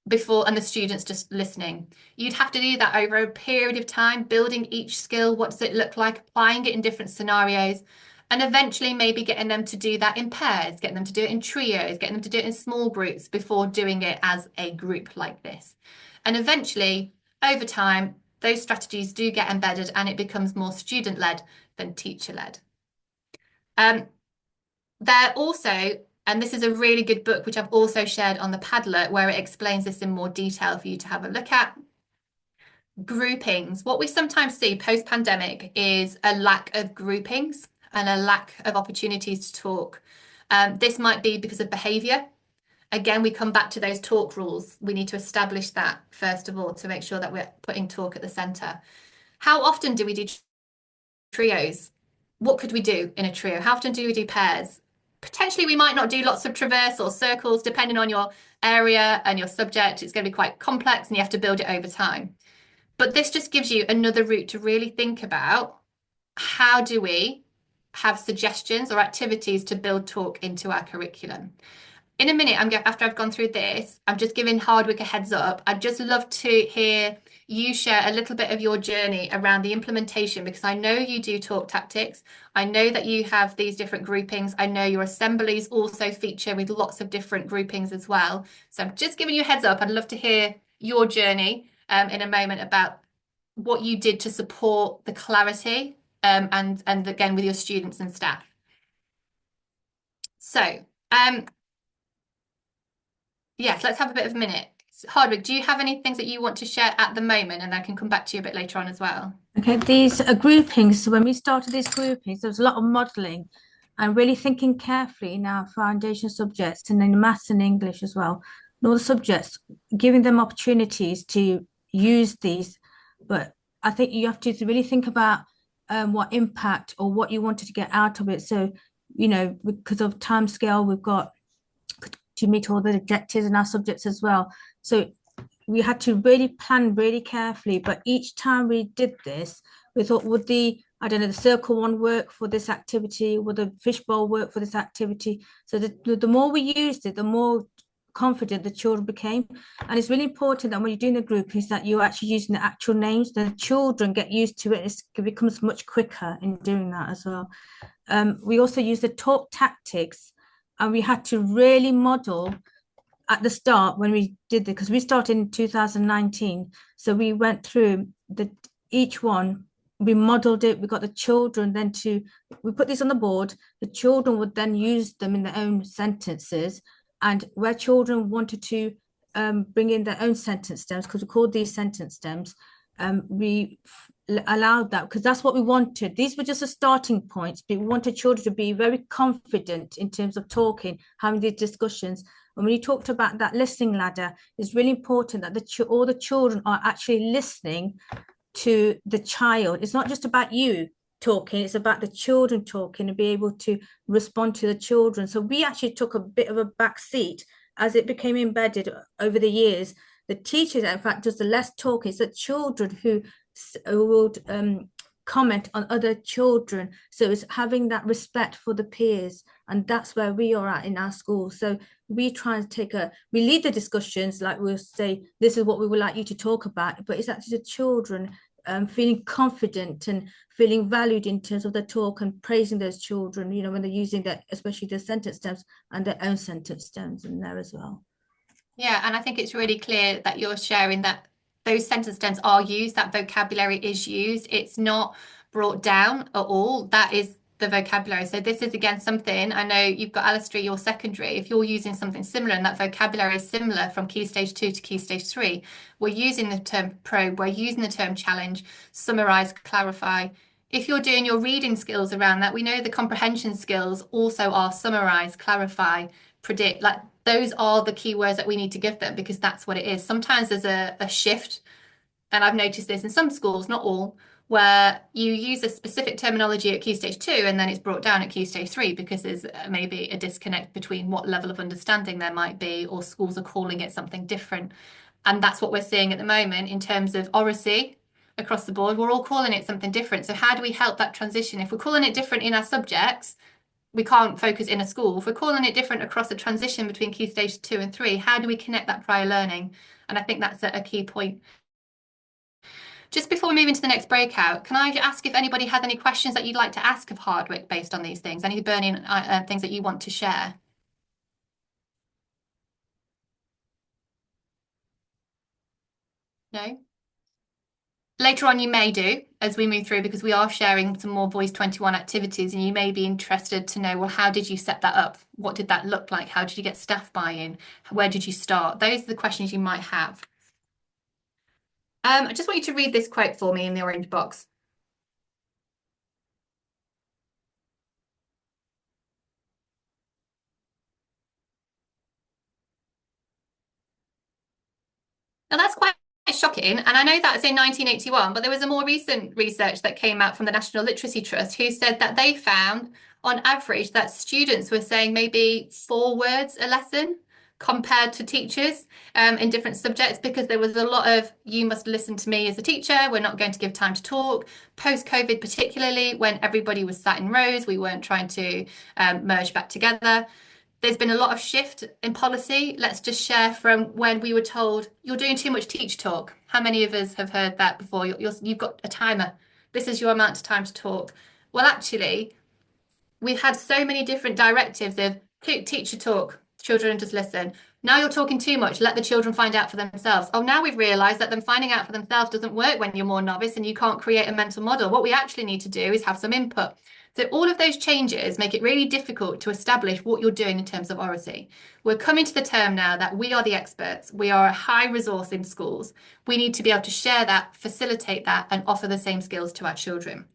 before, and the students just listening. You'd have to do that over a period of time, building each skill. What does it look like? Applying it in different scenarios. And eventually maybe getting them to do that in pairs, getting them to do it in trios, getting them to do it in small groups before doing it as a group like this. And eventually, over time, those strategies do get embedded and it becomes more student-led than teacher-led. They're also, and this is a really good book, which I've also shared on the Padlet, where it explains this in more detail for you to have a look at. groupings. What we sometimes see post-pandemic is a lack of groupings and a lack of opportunities to talk. This might be because of behaviour. Again, we come back to those talk rules. We need to establish that first of all to make sure that we're putting talk at the centre. How often do we do trios? What could we do in a trio? How often do we do pairs? Potentially we might not do lots of traverse or circles depending on your area and your subject. It's going to be quite complex and you have to build it over time. But this just gives you another route to really think about how do we have suggestions or activities to build talk into our curriculum. In a minute, after I've gone through this, I'm just giving Hardwick a heads up. I'd just love to hear you share a little bit of your journey around the implementation, because I know you do talk tactics. I know that you have these different groupings. I know your assemblies also feature with lots of different groupings as well. So I'm just giving you a heads up. I'd love to hear your journey in a moment about what you did to support the clarity and again with your students and staff. So yes, let's have a bit of a minute. Hardwick, do you have any things that you want to share at the moment, and I can come back to you a bit later on as well? Okay, these groupings, so when we started these groupings, there was a lot of modelling and really thinking carefully in our foundation subjects and in maths and English as well, and all the subjects, giving them opportunities to use these. But I think you have to really think about what impact or what you wanted to get out of it. So, you know, because of time scale, we've got to meet all the objectives in our subjects as well. So we had to really plan really carefully, but each time we did this, we thought, would the circle one work for this activity? Would the fishbowl work for this activity? So the more we used it, the more confident the children became. And it's really important that when you're doing the group is that you're actually using the actual names. The children get used to it. It becomes much quicker in doing that as well. We also use the talk tactics, and we had to really model at the start when we did it, because we started in 2019. So we went through each one, we modeled it, we got the children then we put this on the board, the children would then use them in their own sentences, and where children wanted to bring in their own sentence stems, because we called these sentence stems, we allowed that because that's what we wanted. These were just the starting points, but we wanted children to be very confident in terms of talking, having these discussions. And when you talked about that listening ladder, it's really important that all the children are actually listening to the child. It's not just about you talking, it's about the children talking and be able to respond to the children. So we actually took a bit of a back seat as it became embedded over the years. The teachers, in fact, does the less talking. It's the children who would comment on other children. So it's having that respect for the peers, and that's where we are at in our school. So we try and we lead the discussions, like we'll say, this is what we would like you to talk about, but it's actually the children feeling confident and feeling valued in terms of the talk, and praising those children, you know, when they're using that, especially the sentence stems and their own sentence stems in there as well. Yeah, and I think it's really clear that you're sharing that those sentence stems are used, that vocabulary is used. It's not brought down at all. That is the vocabulary. So this is, again, something, I know you've got Alistair, your secondary, if you're using something similar and that vocabulary is similar from Key Stage 2 to Key Stage 3, we're using the term probe, we're using the term challenge, summarise, clarify. If you're doing your reading skills around that, we know the comprehension skills also are summarise, clarify, predict. Like, those are the key words that we need to give them, because that's what it is. Sometimes there's a shift, and I've noticed this in some schools, not all, where you use a specific terminology at Key Stage 2 and then it's brought down at Key Stage 3 because there's maybe a disconnect between what level of understanding there might be, or schools are calling it something different. And that's what we're seeing at the moment in terms of oracy across the board. We're all calling it something different. So how do we help that transition? If we're calling it different in our subjects, we can't focus in a school. If we're calling it different across the transition between Key Stage 2 and 3, how do we connect that prior learning? And I think that's a key point. Just before we move into the next breakout, can I ask if anybody had any questions that you'd like to ask of Hardwick based on these things? Any burning things that you want to share? No? Later on, you may do as we move through, because we are sharing some more Voice 21 activities, and you may be interested to know, well, how did you set that up? What did that look like? How did you get staff buy-in? Where did you start? Those are the questions you might have. I just want you to read this quote for me in the orange box. Now that's quite shocking, and I know that's in 1981, but there was a more recent research that came out from the National Literacy Trust who said that they found on average that students were saying maybe 4 words a lesson compared to teachers in different subjects, because there was a lot of, you must listen to me as a teacher, we're not going to give time to talk. Post-COVID particularly, when everybody was sat in rows, we weren't trying to merge back together. There's been a lot of shift in policy. Let's just share from when we were told, you're doing too much teacher talk. How many of us have heard that before? You've got a timer. This is your amount of time to talk. Well, actually, we've had so many different directives of teacher talk, children just listen. Now you're talking too much, let the children find out for themselves. Oh, now we've realised that them finding out for themselves doesn't work when you're more novice and you can't create a mental model. What we actually need to do is have some input. So all of those changes make it really difficult to establish what you're doing in terms of oracy. We're coming to the term now that we are the experts. We are a high resource in schools. We need to be able to share that, facilitate that, and offer the same skills to our children.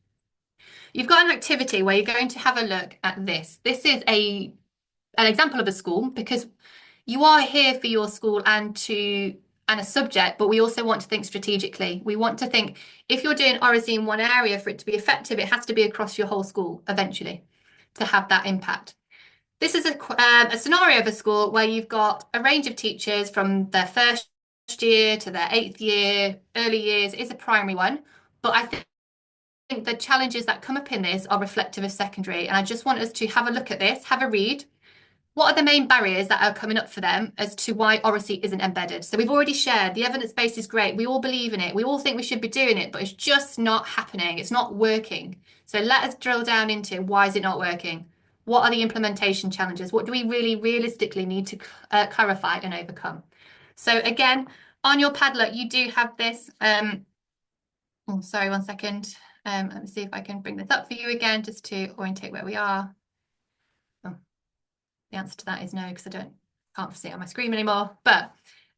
You've got an activity where you're going to have a look at this. This is an example of a school, because you are here for your school and a subject, but we also want to think strategically. We want to think, if you're doing oracy in one area, for it to be effective, it has to be across your whole school eventually to have that impact. This is a scenario of a school where you've got a range of teachers from their first year to their 8th year, early years. It's a primary one, but I think the challenges that come up in this are reflective of secondary, and I just want us to have a look at this, have a read. What are the main barriers that are coming up for them as to why oracy isn't embedded? So we've already shared the evidence base is great. We all believe in it. We all think we should be doing it, but it's just not happening. It's not working. So let us drill down into, why is it not working? What are the implementation challenges? What do we really realistically need to clarify and overcome? So again, on your Padlet, you do have this. Oh, sorry, one second. Let me see if I can bring this up for you again, just to orientate where we are. The answer to that is no, because I can't see it on my screen anymore. But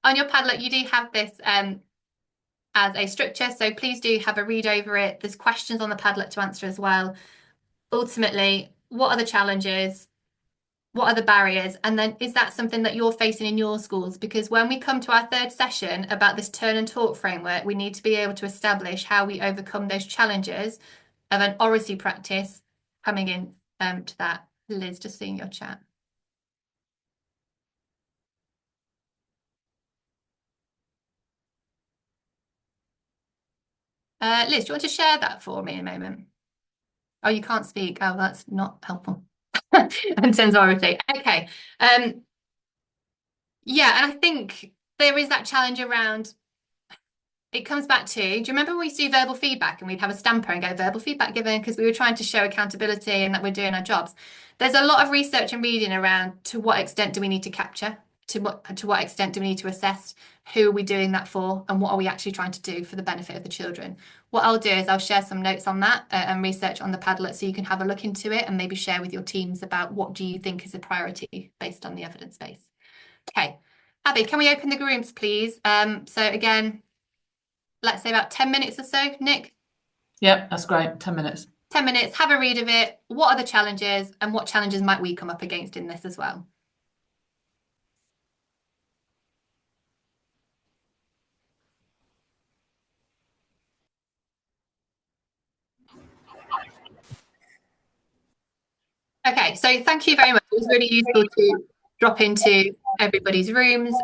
on your Padlet, you do have this as a structure. So please do have a read over it. There's questions on the Padlet to answer as well. Ultimately, what are the challenges? What are the barriers? And then is that something that you're facing in your schools? Because when we come to our 3rd session about this turn and talk framework, we need to be able to establish how we overcome those challenges of an oracy practice coming in to that. Liz, just seeing your chat. Liz, do you want to share that for me in a moment? Oh, you can't speak. Oh, that's not helpful. In terms of oracy. Okay. Yeah, and I think there is that challenge around, it comes back to, do you remember when we used to do verbal feedback and we'd have a stamper and go verbal feedback given, because we were trying to show accountability and that we're doing our jobs. There's a lot of research and reading around, to what extent do we need to capture? To what extent do we need to assess? Who are we doing that for? And what are we actually trying to do for the benefit of the children? What I'll do is I'll share some notes on that and research on the Padlet, so you can have a look into it and maybe share with your teams about what do you think is a priority based on the evidence base. Okay, Abby, can we open the rooms, please? So again, let's say about 10 minutes or so. Nick? Yep, that's great. 10 minutes. 10 minutes, have a read of it. What are the challenges, and what challenges might we come up against in this as well? Okay, so thank you very much. It was really useful to drop into everybody's rooms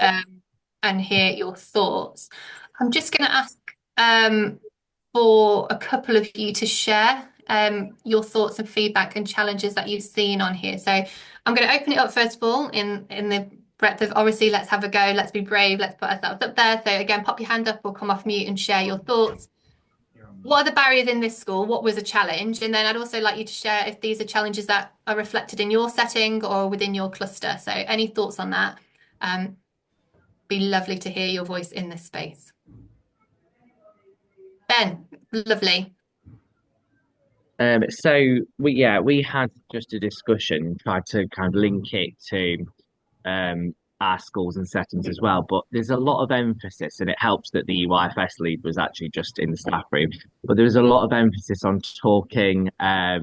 and hear your thoughts. I'm just going to ask for a couple of you to share your thoughts and feedback and challenges that you've seen on here. So I'm going to open it up first of all in the breadth of oracy. Let's have a go. Let's be brave. Let's put ourselves up there. So again, pop your hand up or come off mute and share your thoughts. What are the barriers in this school? What was a challenge? And then I'd also like you to share if these are challenges that are reflected in your setting or within your cluster. So any thoughts on that? Be lovely to hear your voice in this space. Ben, lovely. So we had just a discussion, tried to kind of link it to our schools and settings as well. But there's a lot of emphasis, and it helps that the EYFS lead was actually just in the staff room. But there's a lot of emphasis on talking at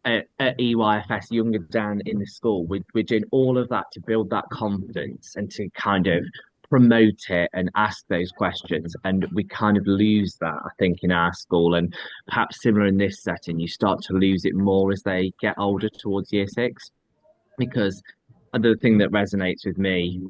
EYFS younger down in the school. We're doing all of that to build that confidence and to kind of promote it and ask those questions. And we kind of lose that, I think, in our school, and perhaps similar in this setting, you start to lose it more as they get older towards year six. Because the thing that resonates with me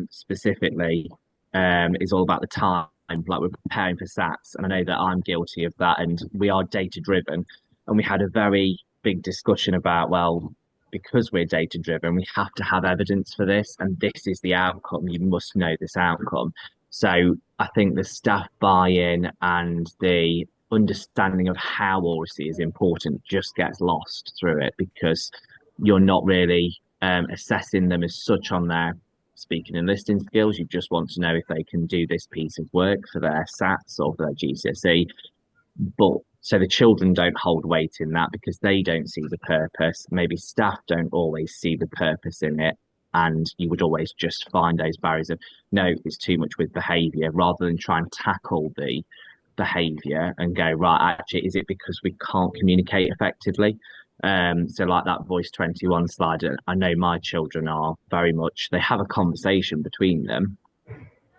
specifically is all about the time. Like, we're preparing for SATs, and I know that I'm guilty of that, and we are data driven. And we had a very big discussion about, well, because we're data driven, we have to have evidence for this, and this is the outcome. You must know this outcome. So I think the staff buy-in and the understanding of how oracy is important just gets lost through it, because you're not really assessing them as such on their speaking and listening skills. You just want to know if they can do this piece of work for their SATs or for their GCSE. But so the children don't hold weight in that because they don't see the purpose. Maybe staff don't always see the purpose in it. And you would always just find those barriers of, no, it's too much with behaviour, rather than try and tackle the behaviour and go, right, actually, is it because we can't communicate effectively? So like that Voice 21 slide, I know my children are very much, they have a conversation between them.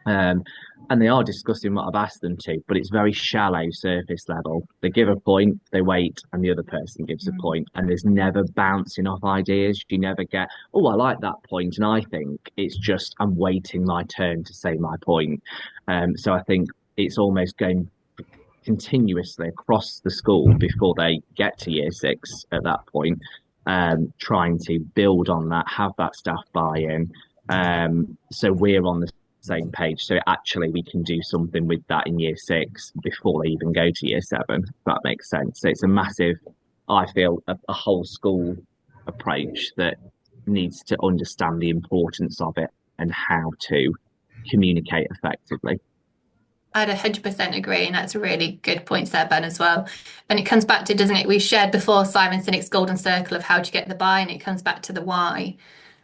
And they are discussing what I've asked them to, but it's very shallow, surface level. They give a point, they wait, and the other person gives a point, and there's never bouncing off ideas. You never get, oh, I like that point, and I think. It's just, I'm waiting my turn to say my point. So I think it's almost going continuously across the school before they get to year six at that point, trying to build on that, have that staff buy-in. So we're on the same page, so actually we can do something with that in year six before they even go to year seven, if that makes sense. So it's a massive, I feel, a whole school approach that needs to understand the importance of it and how to communicate effectively. I'd 100% agree, and that's a really good point there, Ben, as well. And it comes back to, doesn't it? We shared before Simon Sinek's golden circle of how to get the buy, and it comes back to the why.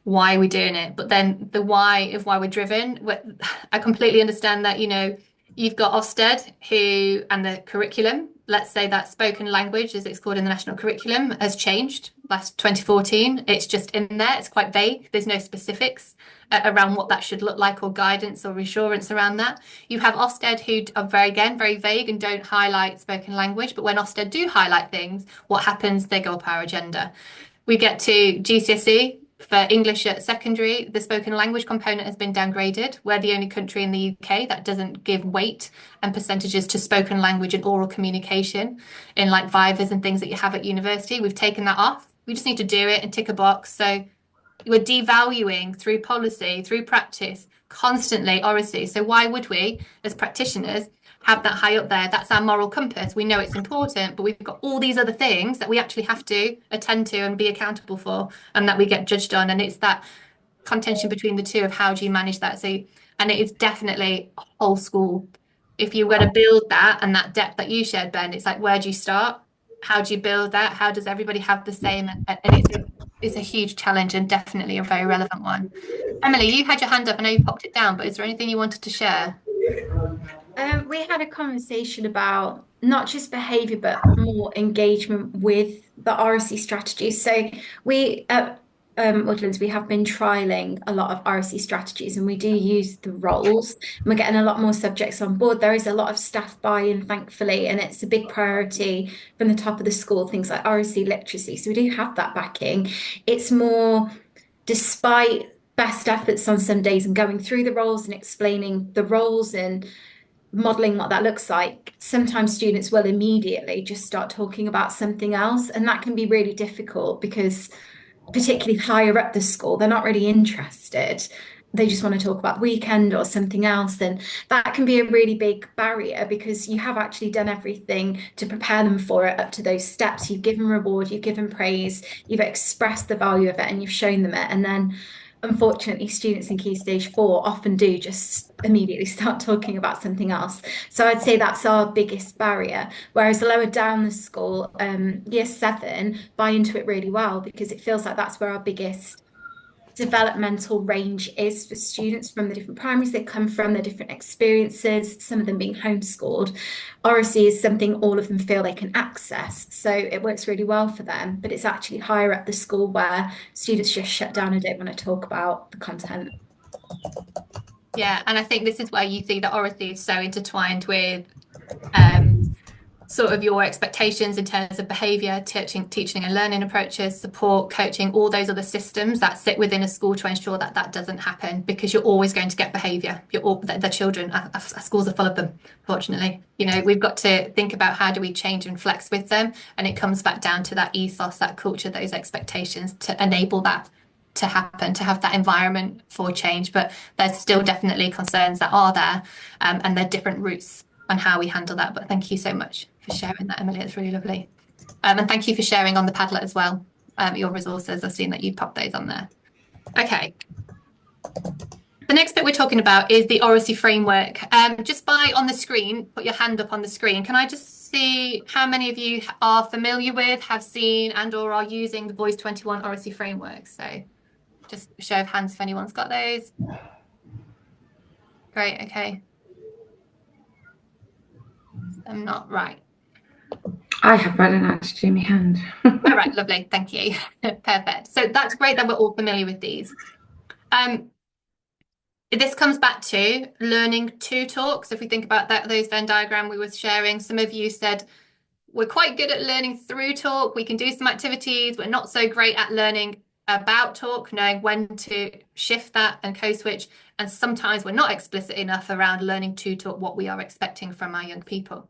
Why are we doing it? But then the why of why we're driven. I completely understand that, you know, you've got Ofsted who, and the curriculum, let's say that spoken language, as it's called in the national curriculum, has changed last 2014. It's just in there. It's quite vague. There's no specifics around what that should look like, or guidance or reassurance around that. You have Ofsted who are very vague and don't highlight spoken language. But when Ofsted do highlight things, what happens? They go up our agenda. We get to GCSE. For English at secondary, the spoken language component has been downgraded. We're the only country in the UK that doesn't give weight and percentages to spoken language and oral communication in like Vivas and things that you have at university. We've taken that off. We just need to do it and tick a box. So we're devaluing through policy, through practice, constantly oracy. So why would we, as practitioners, have that high up there? That's our moral compass. We know it's important, but we've got all these other things that we actually have to attend to and be accountable for, and that we get judged on. And it's that contention between the two of how do you manage that. So, and it is definitely a whole school. If you were to build that and that depth that you shared, Ben, it's like, where do you start? How do you build that? How does everybody have the same? And it's a huge challenge, and definitely a very relevant one. Emily, you had your hand up. I know you popped it down, but is there anything you wanted to share? We had a conversation about not just behaviour, but more engagement with the RSE strategies. So we at Woodlands, we have been trialling a lot of RSE strategies, and we do use the roles, and we're getting a lot more subjects on board. There is a lot of staff buy-in, thankfully, and it's a big priority from the top of the school, things like RSE literacy. So we do have that backing. It's more, despite best efforts on some days and going through the roles and explaining the roles and modeling what that looks like, sometimes students will immediately just start talking about something else, and that can be really difficult because particularly higher up the school, they're not really interested. They just want to talk about the weekend or something else, and that can be a really big barrier because you have actually done everything to prepare them for it up to those steps. You've given reward, you've given praise, you've expressed the value of it, and you've shown them it. And then unfortunately, students in Key Stage 4 often do just immediately start talking about something else. So I'd say that's our biggest barrier. Whereas lower down the school, Year 7 buy into it really well because it feels like that's where our biggest developmental range is for students from the different primaries they come from, their different experiences, some of them being homeschooled. Oracy is something all of them feel they can access, so it works really well for them, but it's actually higher up the school where students just shut down and don't want to talk about the content. Yeah, and I think this is where you see that Oracy is so intertwined with sort of your expectations in terms of behaviour, teaching and learning approaches, support, coaching, all those other systems that sit within a school to ensure that that doesn't happen, because you're always going to get behaviour. The children, our schools are full of them, fortunately. You know, we've got to think about how do we change and flex with them, and it comes back down to that ethos, that culture, those expectations to enable that to happen, to have that environment for change. But there's still definitely concerns that are there, and they're different routes on how we handle that. But thank you so much for sharing that, Emily. It's really lovely. And thank you for sharing on the Padlet as well, your resources. I've seen that you popped those on there. Okay. The next bit we're talking about is the Oracy framework. Just by on the screen, put your hand up on the screen. Can I just see how many of you are familiar with, have seen and or are using the Voice 21 Oracy framework? So just a show of hands if anyone's got those. Great, okay. I'm not right. I have, but I don't know how to do my hand. All right, lovely, thank you. Perfect. So that's great that we're all familiar with these. This comes back to learning to talk. So if we think about that, those Venn diagram we were sharing, some of you said we're quite good at learning through talk. We can do some activities. We're not so great at learning about talk, knowing when to shift that and code switch. And sometimes we're not explicit enough around learning to talk, what we are expecting from our young people.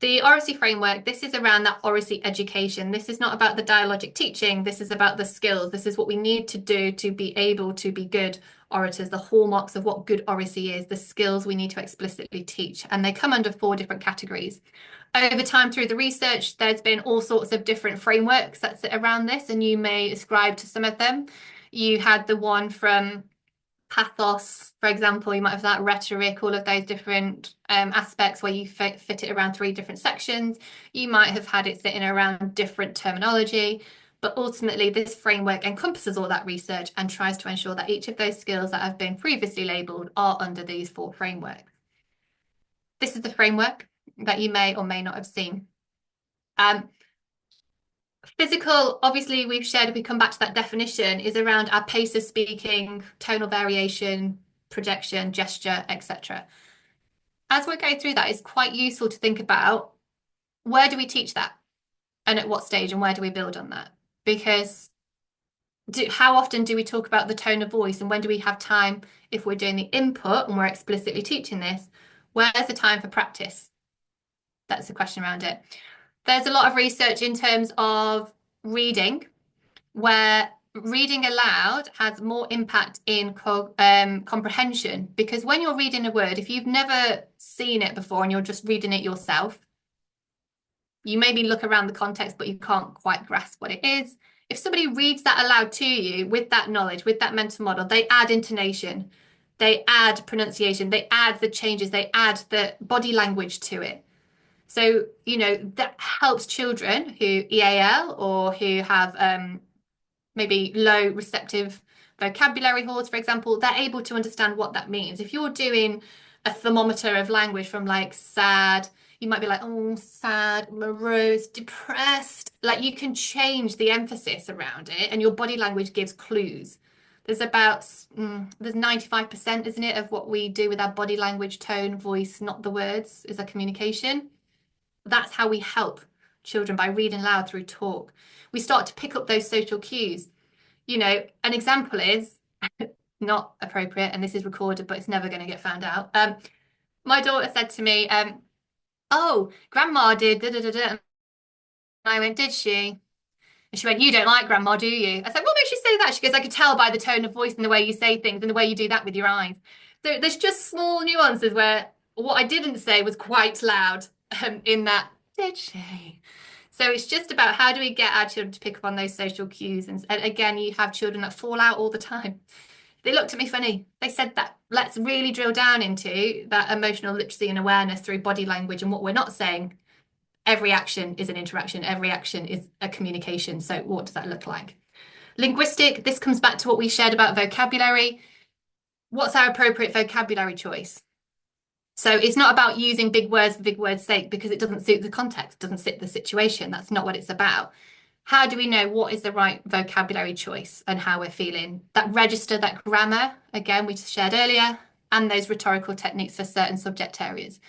The Oracy framework, this is around that Oracy education. This is not about the dialogic teaching. This is about the skills. This is what we need to do to be able to be good orators, the hallmarks of what good Oracy is, the skills we need to explicitly teach. And they come under 4 different categories. Over time through the research, there's been all sorts of different frameworks that sit around this, and you may ascribe to some of them. You had the one from Pathos, for example, you might have that rhetoric, all of those different aspects where you fit it around 3 different sections. You might have had it sitting around different terminology, but ultimately this framework encompasses all that research and tries to ensure that each of those skills that have been previously labelled are under these 4 frameworks. This is the framework that you may or may not have seen. Physical, obviously we've shared, if we come back to that definition, is around our pace of speaking, tonal variation, projection, gesture, etc. As we're going through that, it's quite useful to think about where do we teach that and at what stage and where do we build on that? Because how often do we talk about the tone of voice, and when do we have time, if we're doing the input and we're explicitly teaching this, where's the time for practice? That's the question around it. There's a lot of research in terms of reading, where reading aloud has more impact in comprehension, because when you're reading a word, if you've never seen it before and you're just reading it yourself, you maybe look around the context, but you can't quite grasp what it is. If somebody reads that aloud to you with that knowledge, with that mental model, they add intonation, they add pronunciation, they add the changes, they add the body language to it. So, you know, that helps children who EAL or who have maybe low receptive vocabulary hoards, for example, they're able to understand what that means. If you're doing a thermometer of language from like sad, you might be like, oh, sad, morose, depressed. Like you can change the emphasis around it, and your body language gives clues. There's about, there's 95%, isn't it, of what we do with our body language, tone, voice, not the words, is our communication. That's how we help children, by reading aloud through talk. We start to pick up those social cues. You know, an example is not appropriate, and this is recorded, but it's never going to get found out. My daughter said to me, oh, grandma did da da da da. And I went, did she? And she went, you don't like grandma, do you? I said, what makes you say that? She goes, I could tell by the tone of voice and the way you say things and the way you do that with your eyes. So there's just small nuances where what I didn't say was quite loud in that, did she? So it's just about how do we get our children to pick up on those social cues. And again, you have children that fall out all the time. They looked at me funny. They said that. Let's really drill down into that emotional literacy and awareness through body language and what we're not saying. Every action is an interaction. Every action is a communication. So what does that look like? Linguistic, this comes back to what we shared about vocabulary. What's our appropriate vocabulary choice? So it's not about using big words for big words' sake because it doesn't suit the context, doesn't fit the situation. That's not what it's about. How do we know what is the right vocabulary choice and how we're feeling? That register, that grammar, again, we shared earlier, and those rhetorical techniques for certain subject areas.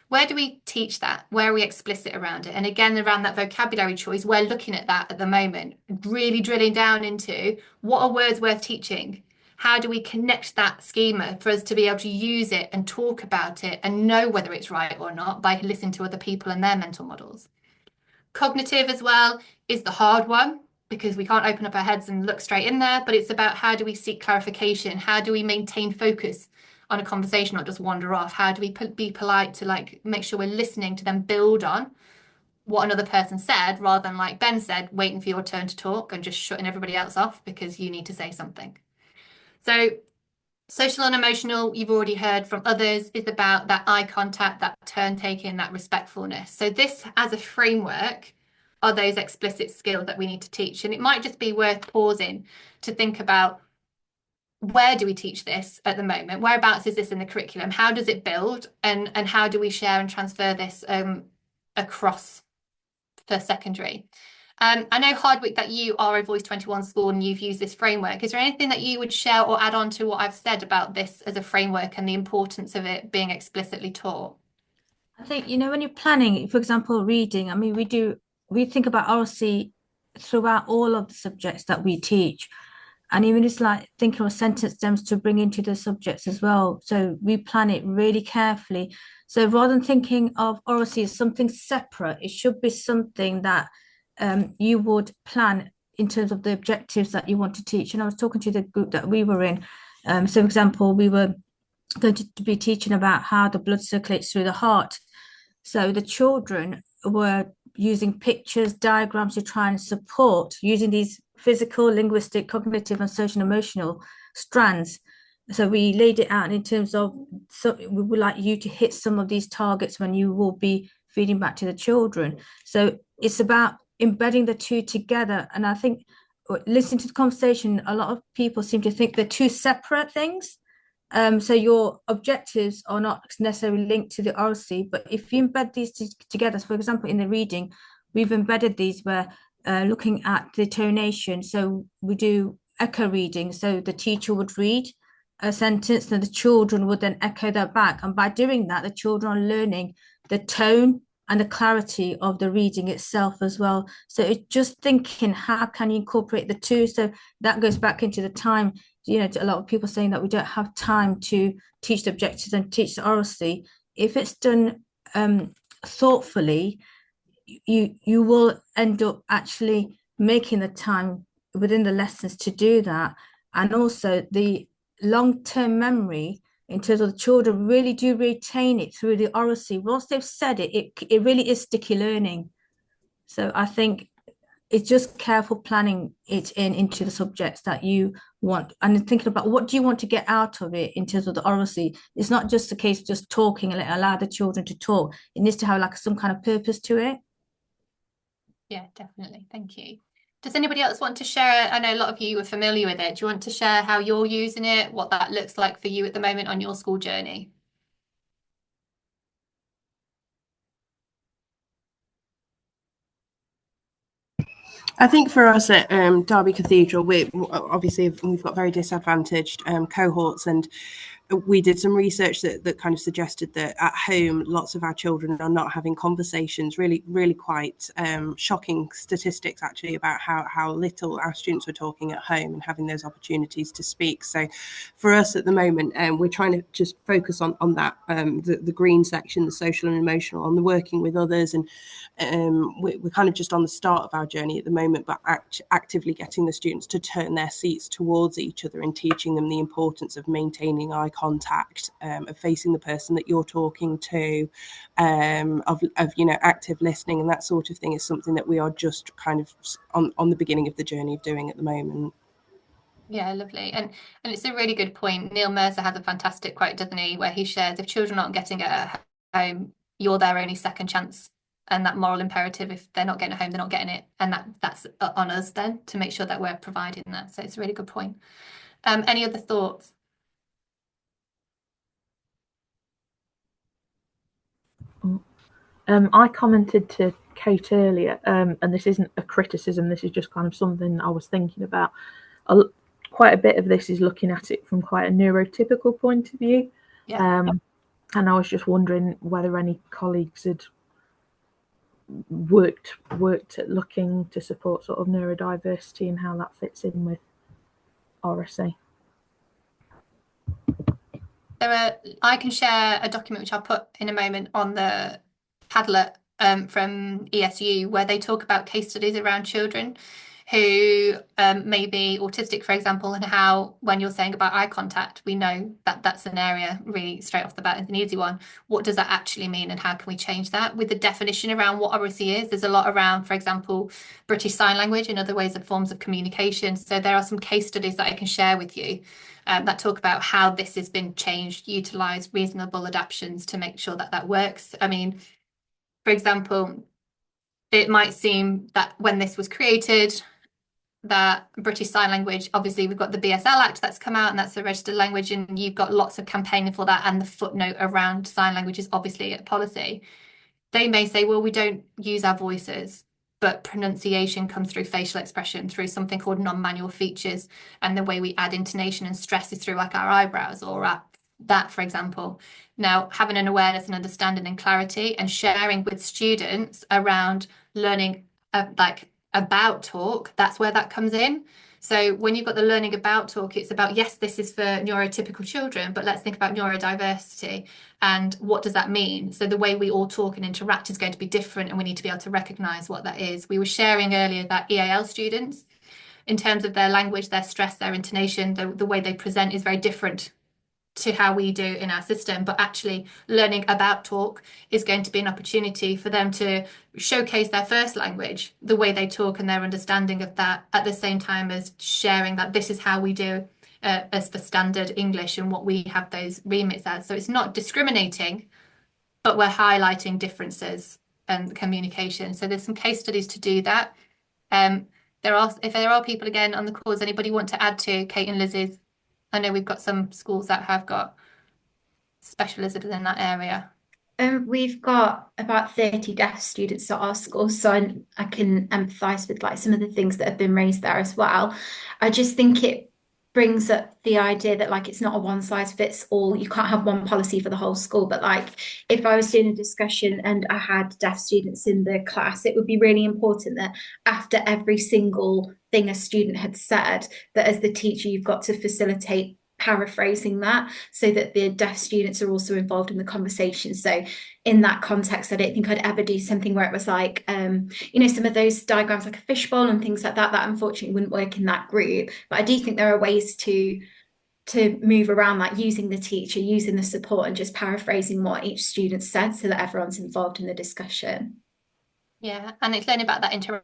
Where do we teach that? Where are we explicit around it? And again, around that vocabulary choice, we're looking at that at the moment, really drilling down into what are words worth teaching? How do we connect that schema for us to be able to use it and talk about it and know whether it's right or not by listening to other people and their mental models? Cognitive as well is the hard one because we can't open up our heads and look straight in there, but it's about how do we seek clarification? How do we maintain focus on a conversation, not just wander off? How do we be polite to like make sure we're listening to them build on what another person said rather than like Ben said, waiting for your turn to talk and just shutting everybody else off because you need to say something. So social and emotional, you've already heard from others, is about that eye contact, that turn taking, that respectfulness. So this as a framework are those explicit skills that we need to teach. And it might just be worth pausing to think about, where do we teach this at the moment? Whereabouts is this in the curriculum? How does it build? And how do we share and transfer this across for secondary? I know, Hardwick, that you are a Voice 21 school and you've used this framework. Is there anything that you would share or add on to what I've said about this as a framework and the importance of it being explicitly taught? I think, you know, when you're planning, for example, reading, I mean, we think about RC throughout all of the subjects that we teach. And even just like thinking of sentence stems to bring into the subjects as well. So we plan it really carefully. So rather than thinking of RC as something separate, it should be something that you would plan in terms of the objectives that you want to teach. And I was talking to the group that we were in. So, for example, we were going to be teaching about how the blood circulates through the heart. So the children were using pictures, diagrams to try and support using these physical, linguistic, cognitive, and social and emotional strands. So we laid it out in terms of, so we would like you to hit some of these targets when you will be feeding back to the children. So it's about embedding the two together. And I think listening to the conversation, a lot of people seem to think they're two separate things. So your objectives are not necessarily linked to the RC, but if you embed these together, for example, in the reading, we've embedded these where looking at the tonation. So we do echo reading. So the teacher would read a sentence and the children would then echo that back. And by doing that, the children are learning the tone and the clarity of the reading itself as well. So it's just thinking, how can you incorporate the two? So that goes back into the time, you know, a lot of people saying that we don't have time to teach the objectives and teach the RC. If it's done thoughtfully, you will end up actually making the time within the lessons to do that. And also the long-term memory in terms of the children really do retain it through the RC. Once they've said it, it really is sticky learning. So I think it's just careful planning it into the subjects that you want and thinking about what do you want to get out of it in terms of the RC. It's not just a case of just talking and allow the children to talk. It needs to have like some kind of purpose to it. Yeah, definitely. Thank you. Does anybody else want to share? I know a lot of you are familiar with it. Do you want to share how you're using it, what that looks like for you at the moment on your school journey? I think for us at Derby Cathedral, we've got very disadvantaged cohorts, and we did some research that kind of suggested that at home, lots of our children are not having conversations, really quite shocking statistics actually about how little our students were talking at home and having those opportunities to speak. So for us at the moment, we're trying to just focus on that, the green section, the social and emotional, on the working with others. And we're kind of just on the start of our journey at the moment, but actively getting the students to turn their seats towards each other and teaching them the importance of maintaining eye contact, of facing the person that you're talking to, of active listening, and that sort of thing is something that we are just kind of on the beginning of the journey of doing at the moment. Yeah, lovely. And it's a really good point. Neil Mercer has a fantastic quote, doesn't he, where he shares, if children aren't getting it at home, you're their only second chance and that moral imperative. If they're not getting it home, they're not getting it, and that's on us then to make sure that we're providing that. So it's a really good point. Any other thoughts? I commented to Kate earlier, and this isn't a criticism, this is just kind of something I was thinking about. Quite a bit of this is looking at it from quite a neurotypical point of view. Yeah. And I was just wondering whether any colleagues had worked at looking to support sort of neurodiversity and how that fits in with RSA. I can share a document which I'll put in a moment on the Padlet from ESU, where they talk about case studies around children who may be autistic, for example, and how, when you're saying about eye contact, we know that that's an area really straight off the bat, it's an easy one. What does that actually mean, and how can we change that? With the definition around what RSE is, there's a lot around, for example, British Sign Language and other ways of forms of communication. So there are some case studies that I can share with you that talk about how this has been changed, utilised reasonable adaptations to make sure that that works. I mean, for example, it might seem that when this was created, that British Sign Language, obviously we've got the BSL Act that's come out and that's a registered language, and you've got lots of campaigning for that, and the footnote around sign language is obviously a policy. They may say, well, we don't use our voices, but pronunciation comes through facial expression, through something called non-manual features, and the way we add intonation and stress is through like our eyebrows or that, for example. Now, having an awareness and understanding and clarity and sharing with students around learning about talk, that's where that comes in. So when you've got the learning about talk, it's about, yes, this is for neurotypical children, but let's think about neurodiversity and what does that mean? So the way we all talk and interact is going to be different, and we need to be able to recognise what that is. We were sharing earlier that EAL students, in terms of their language, their stress, their intonation, the way they present is very different to how we do in our system, but actually learning about talk is going to be an opportunity for them to showcase their first language, the way they talk and their understanding of that, at the same time as sharing that this is how we do as for standard English and what we have those remits as. So it's not discriminating, but we're highlighting differences and communication. So there's some case studies to do that. If there are people again on the calls, anybody want to add to Kate and Lizzie's? I know we've got some schools that have got specialisms in that area. We've got about 30 deaf students at our school, so I can empathise with like some of the things that have been raised there as well. I just think it brings up the idea that like it's not a one size fits all. You can't have one policy for the whole school, but like if I was doing a discussion and I had deaf students in the class, it would be really important that after every single thing a student had said, that as the teacher you've got to facilitate paraphrasing that so that the deaf students are also involved in the conversation. So in that context, I don't think I'd ever do something where it was like, some of those diagrams like a fishbowl and things like that unfortunately wouldn't work in that group. But I do think there are ways to move around that, using the teacher, using the support, and just paraphrasing what each student said so that everyone's involved in the discussion. Yeah, and it's learning about that interaction.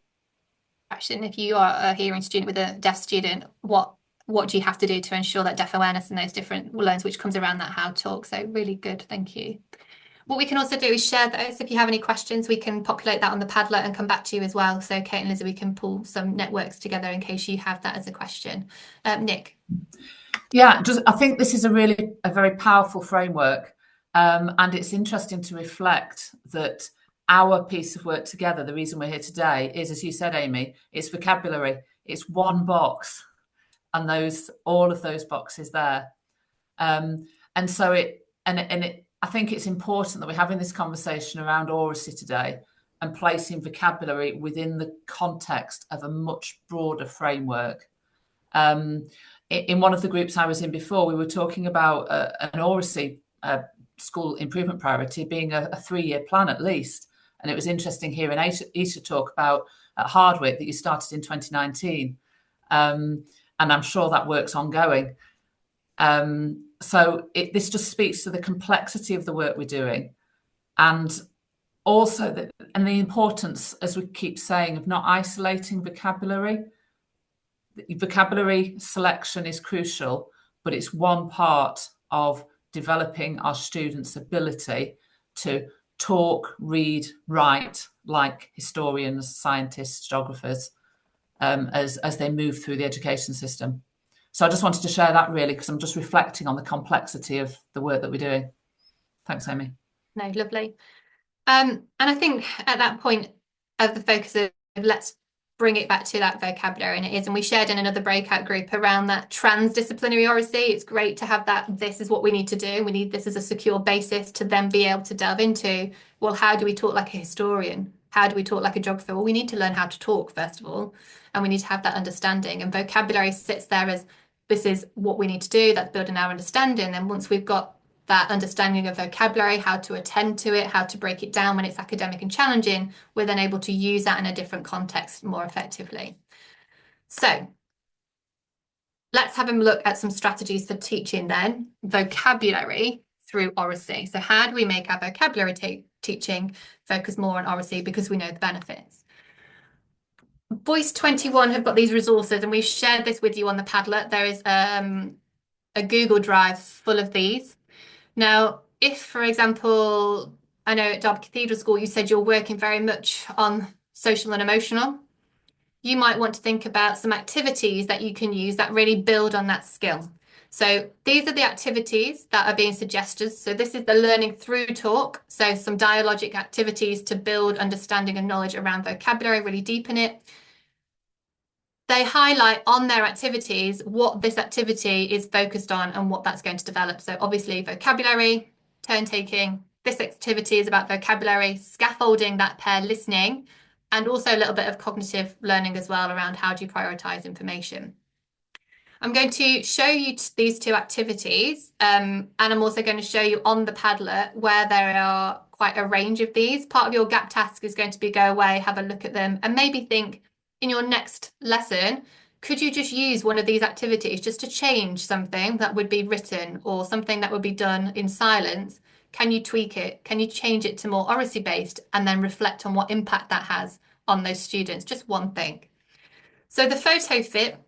If you are a hearing student with a deaf student, what do you have to do to ensure that deaf awareness and those different learns which comes around that how talk? So really good, thank you. What we can also do is share those. If you have any questions, we can populate that on the Padlet and come back to you as well. So Kate and Lizzie, we can pull some networks together in case you have that as a question. Nick. Yeah, I think this is a very powerful framework, and it's interesting to reflect that our piece of work together, the reason we're here today is, as you said, Amy, it's vocabulary. It's one box, and all of those boxes there, and so I think it's important that we're having this conversation around oracy today and placing vocabulary within the context of a much broader framework. In one of the groups I was in before, we were talking about an oracy school improvement priority being a 3-year plan at least. And it was interesting hearing Isha talk about at Hardwick that you started in 2019. And I'm sure that work's ongoing. So this just speaks to the complexity of the work we're doing, and also the importance, as we keep saying, of not isolating vocabulary. Vocabulary selection is crucial, but it's one part of developing our students' ability to talk, read, write like historians, scientists, geographers, as they move through the education system. So I just wanted to share that really, because I'm just reflecting on the complexity of the work that we're doing. Thanks, Amy. No, lovely. And I think at that point of the focus of let's bring it back to that vocabulary, and it is, and we shared in another breakout group around that transdisciplinary oracy. It's great to have that, this is what we need to do. We need this as a secure basis to then be able to delve into, well, how do we talk like a historian? How do we talk like a geographer? Well, we need to learn how to talk, first of all, and we need to have that understanding. And vocabulary sits there as, this is what we need to do, that's building our understanding. And once we've got that understanding of vocabulary, how to attend to it, how to break it down when it's academic and challenging, we're then able to use that in a different context more effectively. So let's have a look at some strategies for teaching then vocabulary through oracy. So how do we make our vocabulary teaching focus more on oracy, because we know the benefits? Voice 21 have got these resources, and we've shared this with you on the Padlet. There is a Google Drive full of these. Now, if, for example, I know at Derby Cathedral School, you said you're working very much on social and emotional, you might want to think about some activities that you can use that really build on that skill. So these are the activities that are being suggested. So this is the learning through talk. So some dialogic activities to build understanding and knowledge around vocabulary, really deepen it. They highlight on their activities what this activity is focused on and what that's going to develop. So obviously vocabulary, turn taking, this activity is about vocabulary, scaffolding that pair listening, and also a little bit of cognitive learning as well around how do you prioritize information. I'm going to show you these two activities, and I'm also going to show you on the Padlet where there are quite a range of these. Part of your gap task is going to be go away, have a look at them, and maybe think, in your next lesson, could you just use one of these activities just to change something that would be written or something that would be done in silence? Can you tweak it? Can you change it to more oracy based and then reflect on what impact that has on those students? Just one thing. So the photo fit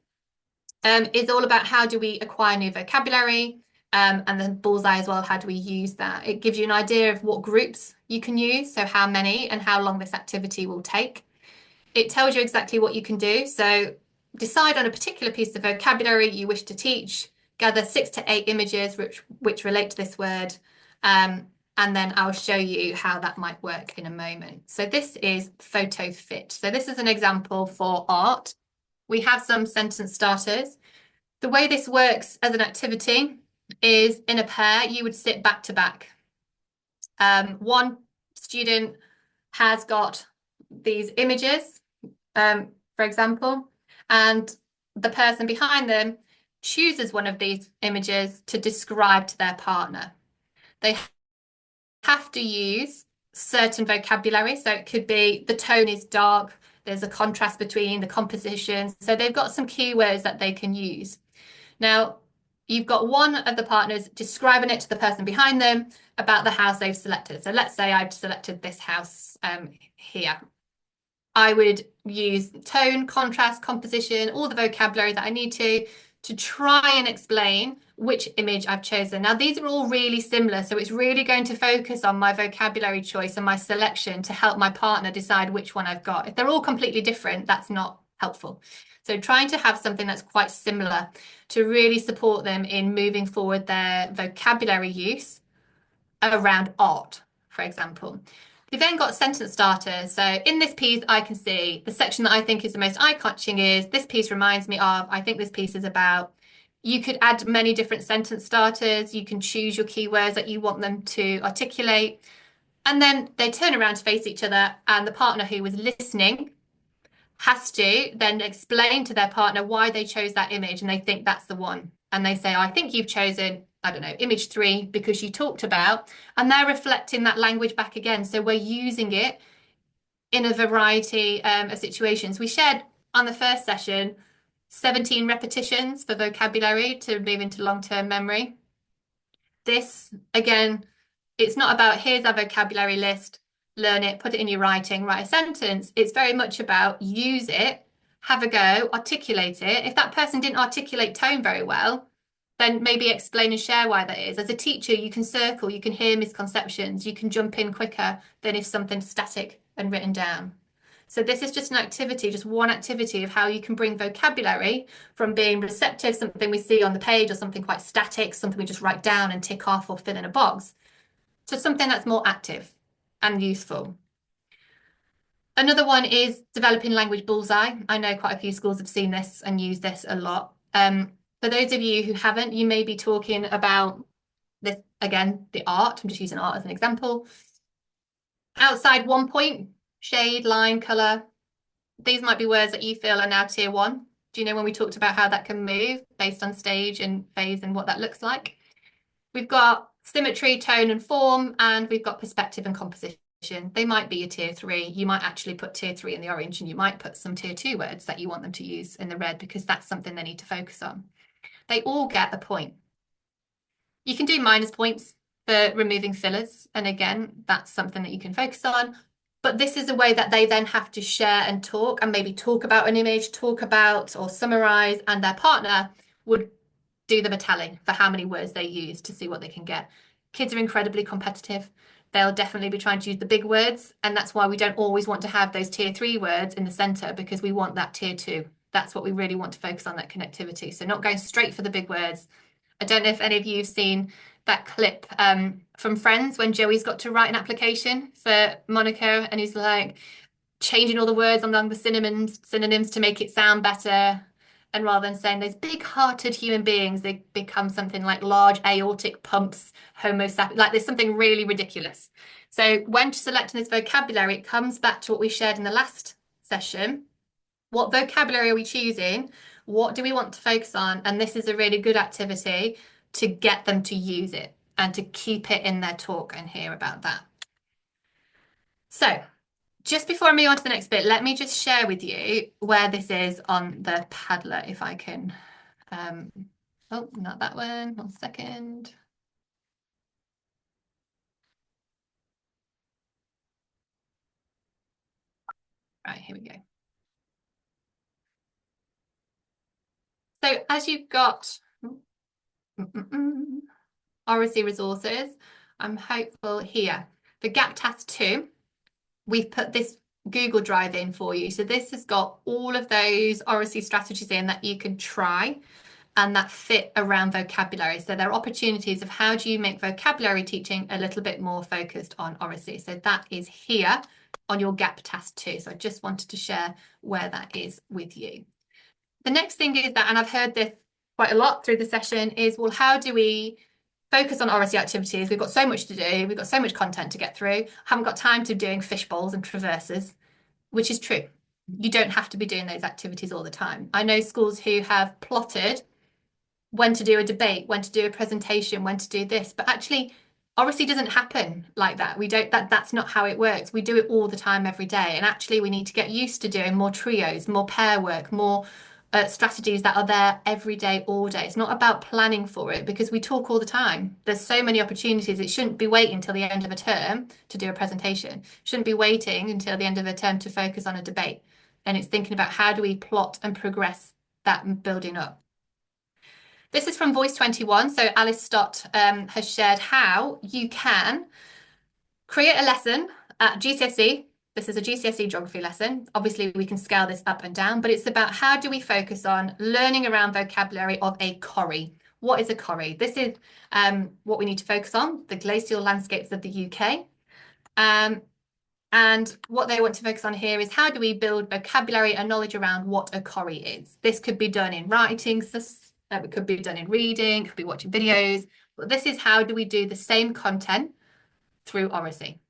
is all about how do we acquire new vocabulary, and then bullseye as well, how do we use that? It gives you an idea of what groups you can use, so how many and how long this activity will take. It tells you exactly what you can do. So decide on a particular piece of vocabulary you wish to teach, gather 6 to 8 images which relate to this word, and then I'll show you how that might work in a moment. So this is photo fit. So this is an example for art. We have some sentence starters. The way this works as an activity is in a pair, you would sit back to back. One student has got these images, for example, and the person behind them chooses one of these images to describe to their partner. They have to use certain vocabulary. So it could be the tone is dark, there's a contrast between the composition. So they've got some keywords that they can use. Now, you've got one of the partners describing it to the person behind them about the house they've selected. So let's say I've selected this house here. I would use tone, contrast, composition, all the vocabulary that I need to try and explain which image I've chosen. Now, these are all really similar, so it's really going to focus on my vocabulary choice and my selection to help my partner decide which one I've got. If they're all completely different, that's not helpful. So trying to have something that's quite similar to really support them in moving forward their vocabulary use around art, for example. We've then got sentence starters. So in this piece, I can see the section that I think is the most eye-catching is, this piece reminds me of, I think this piece is about. You could add many different sentence starters. You can choose your keywords that you want them to articulate. And then they turn around to face each other, and the partner who was listening has to then explain to their partner why they chose that image and they think that's the one. And they say, I think you've chosen, I don't know, image 3 because you talked about, and they're reflecting that language back again. So we're using it in a variety of situations. We shared on the first session 17 repetitions for vocabulary to move into long-term memory. This, again, it's not about here's our vocabulary list, learn it, put it in your writing, write a sentence. It's very much about use it, have a go, articulate it. If that person didn't articulate tone very well, then maybe explain and share why that is. As a teacher, you can circle, you can hear misconceptions, you can jump in quicker than if something's static and written down. So this is just an activity, just one activity of how you can bring vocabulary from being receptive, something we see on the page, or something quite static, something we just write down and tick off or fill in a box, to something that's more active and useful. Another one is developing language bullseye. I know quite a few schools have seen this and used this a lot. For those of you who haven't, you may be talking about this, again, the art. I'm just using art as an example. Outside 1 point, shade, line, colour. These might be words that you feel are now tier 1. Do you know when we talked about how that can move based on stage and phase and what that looks like? We've got symmetry, tone and form, and we've got perspective and composition. They might be a tier 3. You might actually put tier 3 in the orange, and you might put some tier 2 words that you want them to use in the red because that's something they need to focus on. They all get the point. You can do minus points for removing fillers. And again, that's something that you can focus on. But this is a way that they then have to share and talk, and maybe talk about an image, talk about or summarize, and their partner would do them a tally for how many words they use to see what they can get. Kids are incredibly competitive. They'll definitely be trying to use the big words. And that's why we don't always want to have those tier 3 words in the center, because we want that tier 2. That's what we really want to focus on, that connectivity. So not going straight for the big words. I don't know if any of you have seen that clip from Friends when Joey's got to write an application for Monica, and he's like changing all the words along the synonyms to make it sound better. And rather than saying those big-hearted human beings, they become something like large aortic pumps, homo sapiens, like there's something really ridiculous. So when selecting this vocabulary, it comes back to what we shared in the last session. What vocabulary are we choosing? What do we want to focus on? And this is a really good activity to get them to use it and to keep it in their talk and hear about that. So just before I move on to the next bit, let me just share with you where this is on the Padlet, if I can. Oh, not that one. 1 second. Right, here we go. So as you've got Oracy resources, I'm hopeful here. For Gap Task 2, we've put this Google Drive in for you. So this has got all of those Oracy strategies in that you can try and that fit around vocabulary. So there are opportunities of how do you make vocabulary teaching a little bit more focused on Oracy. So that is here on your Gap Task 2. So I just wanted to share where that is with you. The next thing is that, and I've heard this quite a lot through the session, is, well, how do we focus on Oracy activities? We've got so much to do. We've got so much content to get through. Haven't got time to doing fish bowls and traverses, which is true. You don't have to be doing those activities all the time. I know schools who have plotted when to do a debate, when to do a presentation, when to do this, but actually Oracy doesn't happen like that. That's not how it works. We do it all the time, every day. And actually we need to get used to doing more trios, more pair work, more strategies that are there every day, all day. It's not about planning for it, because we talk all the time. There's so many opportunities. It shouldn't be waiting until the end of a term to do a presentation. Shouldn't be waiting until the end of a term to focus on a debate. And it's thinking about how do we plot and progress that building up. This is from Voice 21. So Alice Stott has shared how you can create a lesson at GCSE. This is a GCSE geography lesson. Obviously, we can scale this up and down, but it's about how do we focus on learning around vocabulary of a corrie. What is a corrie? This is what we need to focus on, the glacial landscapes of the UK. And what they want to focus on here is how do we build vocabulary and knowledge around what a corrie is. This could be done in writing, it could be done in reading, it could be watching videos, but this is how do we do the same content through Oracy.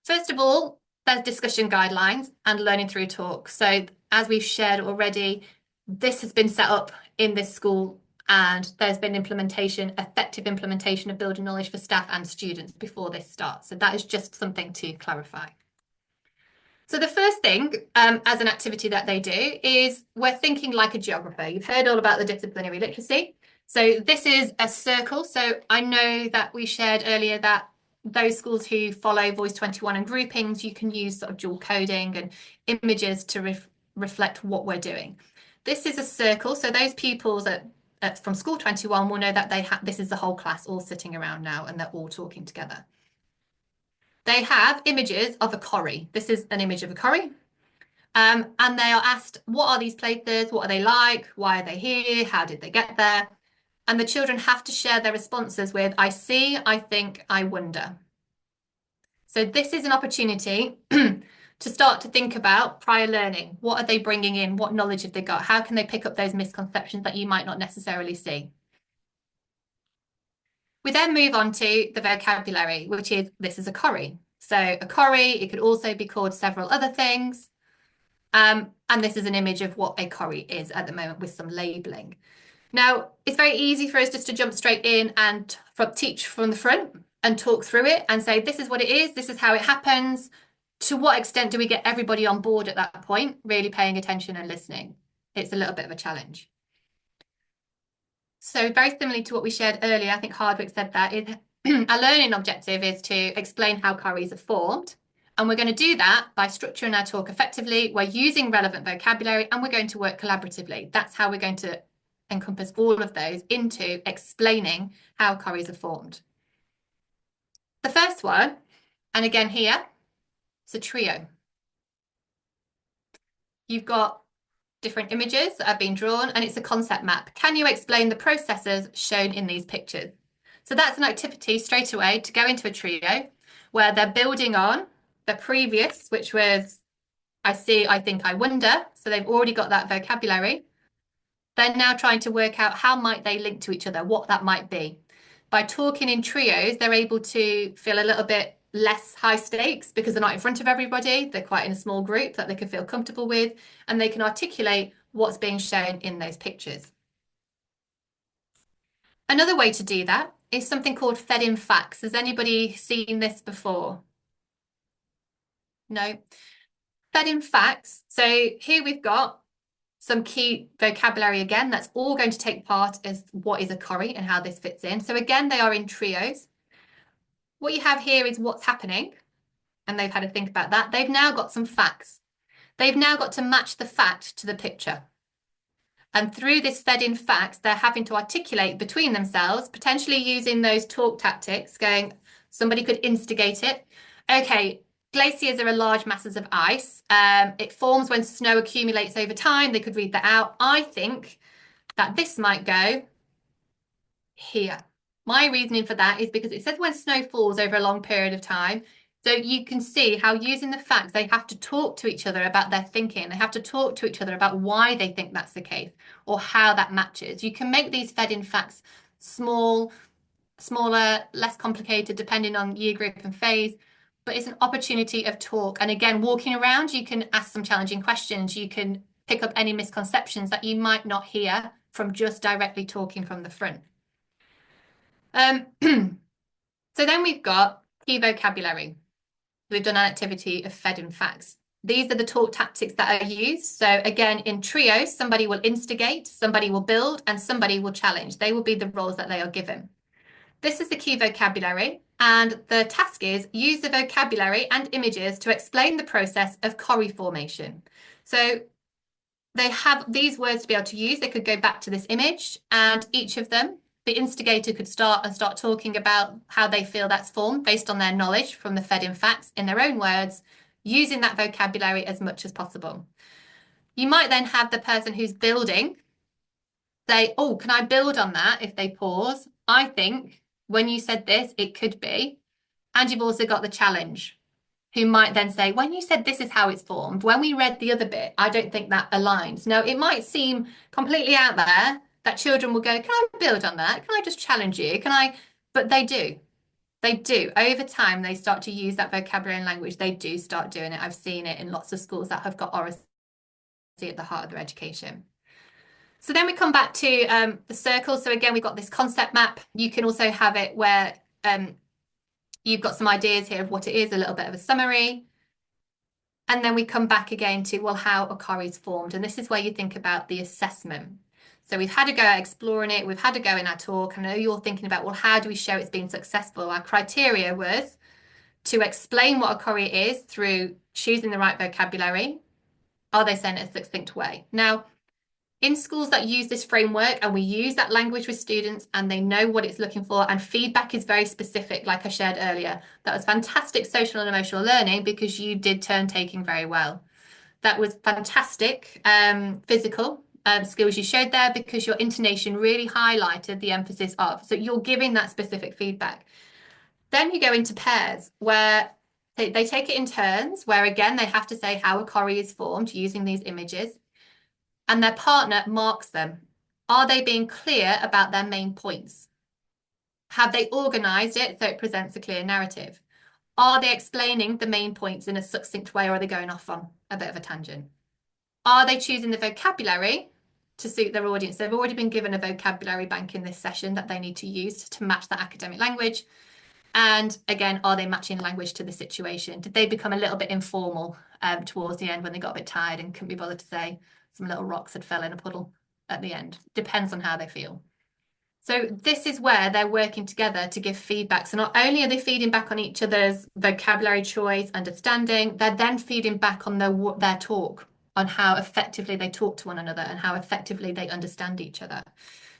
First of all, there's discussion guidelines and learning through talk. So as we've shared already, this has been set up in this school, and there's been implementation, effective implementation of building knowledge for staff and students before this starts. So that is just something to clarify. So the first thing as an activity that they do is we're thinking like a geographer. You've heard all about the disciplinary literacy. So this is a circle. So I know that we shared earlier that those schools who follow Voice 21 and groupings, you can use sort of dual coding and images to reflect what we're doing. This is a circle. So those pupils at from School 21 will know that this is the whole class all sitting around now and they're all talking together. They have images of a corrie. This is an image of a corrie. And they are asked, what are these places? What are they like? Why are they here? How did they get there? And the children have to share their responses with, I see, I think, I wonder. So this is an opportunity to start to think about prior learning. What are they bringing in? What knowledge have they got? How can they pick up those misconceptions that you might not necessarily see? We then move on to the vocabulary, which is, this is a corrie. So a corrie, it could also be called several other things. And this is an image of what a corrie is at the moment with some labelling. Now, it's very easy for us just to jump straight in and teach from the front and talk through it and say, this is what it is, this is how it happens. To what extent do we get everybody on board at that point, really paying attention and listening? It's a little bit of a challenge. So very similarly to what we shared earlier, I think Hardwick said that, our learning objective is to explain how corries are formed. And we're going to do that by structuring our talk effectively. We're using relevant vocabulary and we're going to work collaboratively. That's how we're going to encompass all of those into explaining how corries are formed. The first one, and again here, it's a trio. You've got different images that have been drawn and it's a concept map. Can you explain the processes shown in these pictures? So that's an activity straight away to go into a trio where they're building on the previous, which was I see, I think, I wonder. So they've already got that vocabulary. They're now trying to work out how might they link to each other, what that might be. By talking in trios, they're able to feel a little bit less high stakes because they're not in front of everybody. They're quite in a small group that they can feel comfortable with, and they can articulate what's being shown in those pictures. Another way to do that is something called fed-in facts. Has anybody seen this before? No? Fed-in facts. So here we've got some key vocabulary again. That's all going to take part as what is a corrie and how this fits in. So again, they are in trios. What you have here is what's happening, and they've had to think about that. They've now got some facts. They've now got to match the fact to the picture. And through this fed-in facts, they're having to articulate between themselves, potentially using those talk tactics, going, somebody could instigate it. Okay, glaciers are large masses of ice. It forms when snow accumulates over time. They could read that out. I think that this might go here. My reasoning for that is because it says when snow falls over a long period of time. So you can see how using the facts, they have to talk to each other about their thinking. They have to talk to each other about why they think that's the case or how that matches. You can make these fed-in facts smaller, less complicated, depending on year group and phase. But it's an opportunity of talk. And again, walking around, you can ask some challenging questions. You can pick up any misconceptions that you might not hear from just directly talking from the front. So then we've got key vocabulary. We've done an activity of fed-in facts. These are the talk tactics that are used. So again, in trios, somebody will instigate, somebody will build, and somebody will challenge. They will be the roles that they are given. This is the key vocabulary, and the task is use the vocabulary and images to explain the process of corrie formation. So they have these words to be able to use. They could go back to this image, and each of them, the instigator could start talking about how they feel that's formed based on their knowledge from the fed-in facts in their own words, using that vocabulary as much as possible. You might then have the person who's building say, oh, can I build on that if they pause? I think when you said this, it could be. And you've also got the challenge, who might then say, when you said this is how it's formed, when we read the other bit, I don't think that aligns. Now, it might seem completely out there that children will go, can I build on that? Can I just challenge you? Can I? But they do. They do. Over time, they start to use that vocabulary and language. They do start doing it. I've seen it in lots of schools that have got oracy at the heart of their education. So then we come back to the circle. So again, we've got this concept map. You can also have it where you've got some ideas here of what it is, a little bit of a summary. And then we come back again to, well, how a corrie is formed. And this is where you think about the assessment. So we've had to go out exploring it. We've had to go in our talk. I know you're thinking about, well, how do we show it's been successful? Our criteria was to explain what a corrie is through choosing the right vocabulary. Are they saying it in a succinct way? Now, In schools that use this framework and we use that language with students and they know what it's looking for, and feedback is very specific, like I shared earlier. That was fantastic social and emotional learning because you did turn taking very well. That was fantastic physical skills you showed there because your intonation really highlighted the emphasis of. So you're giving that specific feedback. Then you go into pairs where they take it in turns, where again, they have to say how a choreo is formed using these images. And their partner marks them. Are they being clear about their main points? Have they organised it so it presents a clear narrative? Are they explaining the main points in a succinct way, or are they going off on a bit of a tangent? Are they choosing the vocabulary to suit their audience? They've already been given a vocabulary bank in this session that they need to use to match that academic language. And again, are they matching language to the situation? Did they become a little bit informal towards the end when they got a bit tired and couldn't be bothered to say some little rocks had fell in a puddle at the end? Depends on how they feel. So this is where they're working together to give feedback. So not only are they feeding back on each other's vocabulary choice, understanding, they're then feeding back on their talk, on how effectively they talk to one another and how effectively they understand each other.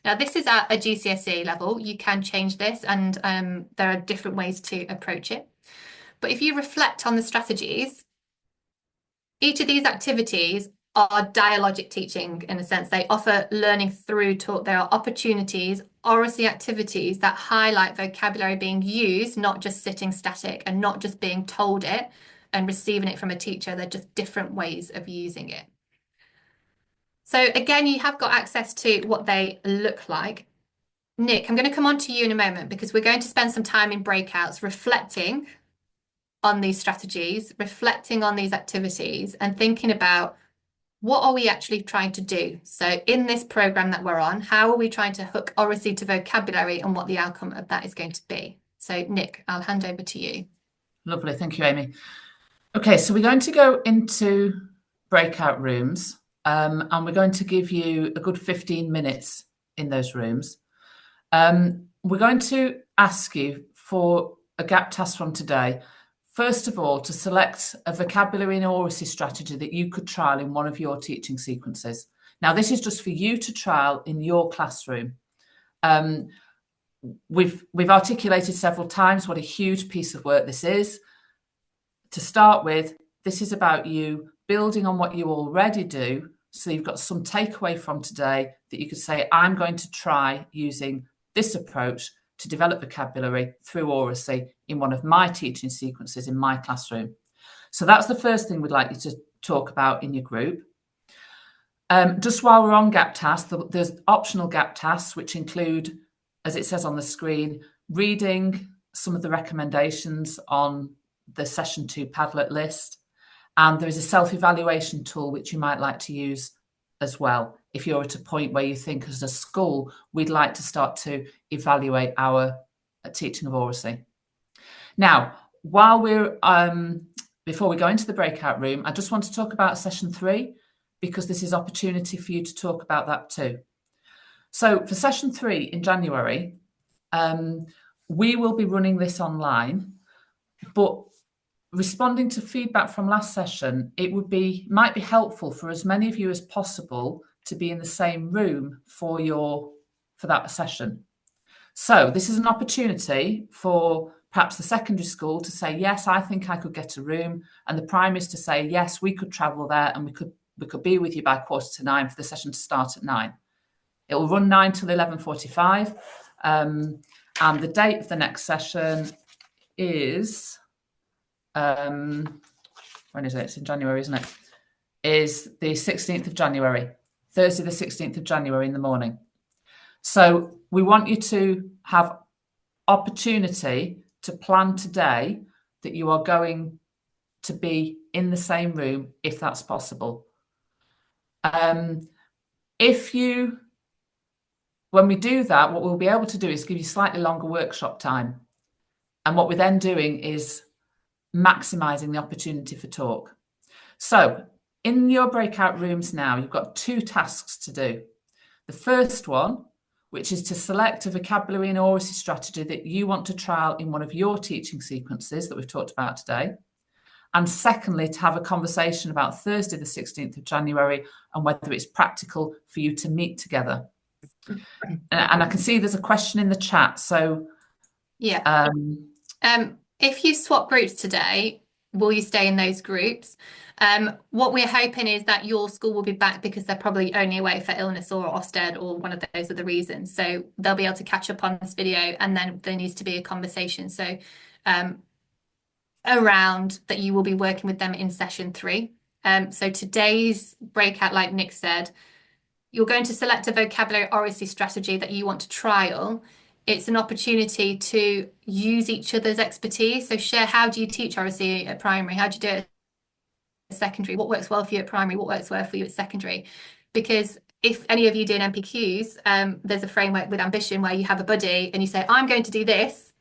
Now, this is at a GCSE level. You can change this, and there are different ways to approach it. But if you reflect on the strategies, each of these activities are dialogic teaching in a sense. They offer learning through talk. There are opportunities, oracy activities that highlight vocabulary being used, not just sitting static and not just being told it and receiving it from a teacher. They're just different ways of using it. So again, you have got access to what they look like. Nick, I'm going to come on to you in a moment because we're going to spend some time in breakouts reflecting on these strategies, reflecting on these activities and thinking about what are we actually trying to do? So in this program that we're on, how are we trying to hook oracy to vocabulary and what the outcome of that is going to be? So Nick, I'll hand over to you. Lovely. Thank you, Amy. Okay, so we're going to go into breakout rooms and we're going to give you a good 15 minutes in those rooms. We're going to ask you for a gap task from today. First of all, to select a vocabulary and oracy strategy that you could trial in one of your teaching sequences. Now, this is just for you to trial in your classroom. We've articulated several times what a huge piece of work this is. To start with, this is about you building on what you already do. So you've got some takeaway from today that you could say, I'm going to try using this approach to develop vocabulary through oracy in one of my teaching sequences in my classroom. So that's the first thing we'd like you to talk about in your group. Just while we're on gap tasks, there's optional gap tasks, which include, as it says on the screen, reading some of the recommendations on the session 2 Padlet list. And there is a self-evaluation tool which you might like to use as well. If you're at a point where you think as a school, we'd like to start to evaluate our teaching of oracy. Now, while we're, before we go into the breakout room, I just want to talk about session 3, because this is opportunity for you to talk about that too. So for session 3 in January, we will be running this online, but responding to feedback from last session, it might be helpful for as many of you as possible to be in the same room for that session. So this is an opportunity for perhaps the secondary school to say, yes, I think I could get a room, and the primaries to say, yes, we could travel there and we could be with you by 8:45 for the session to start at 9. It will run 9 till 11:45, and the date of the next session is when is it? It's in January, isn't it? Is the 16th of January, Thursday the 16th of January in the morning. So we want you to have opportunity to plan today that you are going to be in the same room if that's possible. When we do that, what we'll be able to do is give you slightly longer workshop time. And what we're then doing is maximizing the opportunity for talk. So in your breakout rooms now, you've got 2 tasks to do. The first one, which is to select a vocabulary and oracy strategy that you want to trial in one of your teaching sequences that we've talked about today. And secondly, to have a conversation about Thursday, the 16th of January, and whether it's practical for you to meet together. And I can see there's a question in the chat. So, yeah. If you swap groups today, will you stay in those groups? What we're hoping is that your school will be back because they're probably only away for illness or Ofsted or one of those other reasons. So they'll be able to catch up on this video, and then there needs to be a conversation. So around that you will be working with them in session 3. So today's breakout, like Nick said, you're going to select a vocabulary oracy strategy that you want to trial. It's an opportunity to use each other's expertise. So share, how do you teach oracy at primary? How do you do it at secondary? What works well for you at primary? What works well for you at secondary? Because if any of you do an NPQs, there's a framework with Ambition where you have a buddy and you say, I'm going to do this.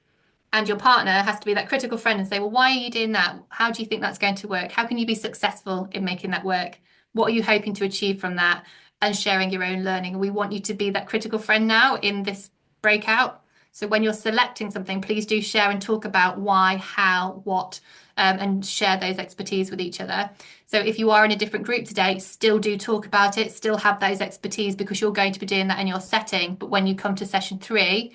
And your partner has to be that critical friend and say, well, why are you doing that? How do you think that's going to work? How can you be successful in making that work? What are you hoping to achieve from that? And sharing your own learning. We want you to be that critical friend now in this breakout. So when you're selecting something, please do share and talk about why, how, what, and share those expertise with each other. So if you are in a different group today, still do talk about it, still have those expertise, because you're going to be doing that in your setting. But when you come to session 3,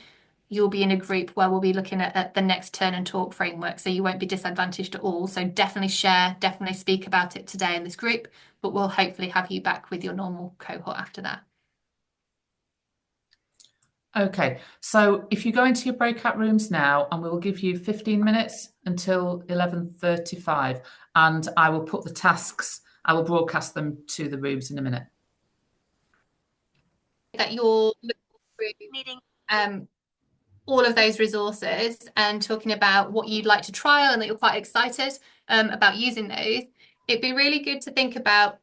you'll be in a group where we'll be looking at the next turn and talk framework. So you won't be disadvantaged at all. So definitely share, definitely speak about it today in this group, but we'll hopefully have you back with your normal cohort after that. Okay, so if you go into your breakout rooms now, and we will give you 15 minutes until 11:35, and I will put the tasks, I will broadcast them to the rooms in a minute. That you're looking through all of those resources and talking about what you'd like to trial and that you're quite excited about using those. It'd be really good to think about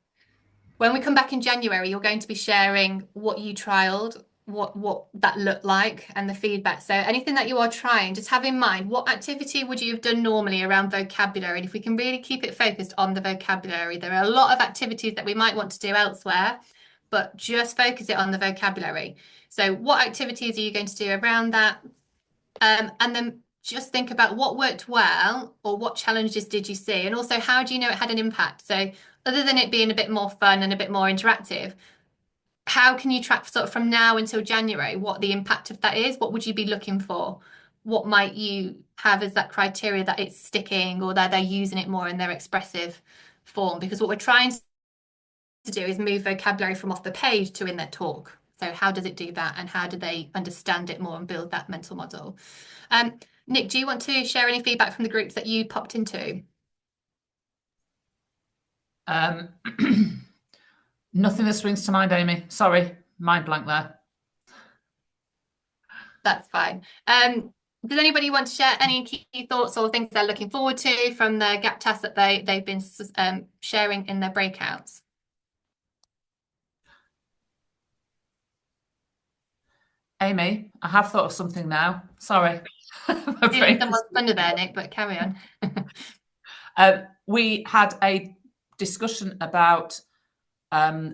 when we come back in January, you're going to be sharing what you trialed, what that looked like, and the feedback. So anything that you are trying, just have in mind, what activity would you have done normally around vocabulary? And if we can really keep it focused on the vocabulary, there are a lot of activities that we might want to do elsewhere, but just focus it on the vocabulary. So what activities are you going to do around that? And then just think about what worked well, or what challenges did you see? And also, how do you know it had an impact? So other than it being a bit more fun and a bit more interactive, how can you track sort of from now until January what the impact of that is? What would you be looking for? What might you have as that criteria that it's sticking, or that they're using it more in their expressive form? Because what we're trying to do is move vocabulary from off the page to in their talk. So how does it do that, and how do they understand it more and build that mental model? Nick, do you want to share any feedback from the groups that you popped into? Nothing that springs to mind, Amy. Sorry, mind blank there. That's fine. Does anybody want to share any key thoughts or things they're looking forward to from the gap tasks that they've been sharing in their breakouts? Amy, I have thought of something now. Sorry. Someone's under there, Nick, but carry on. We had a discussion about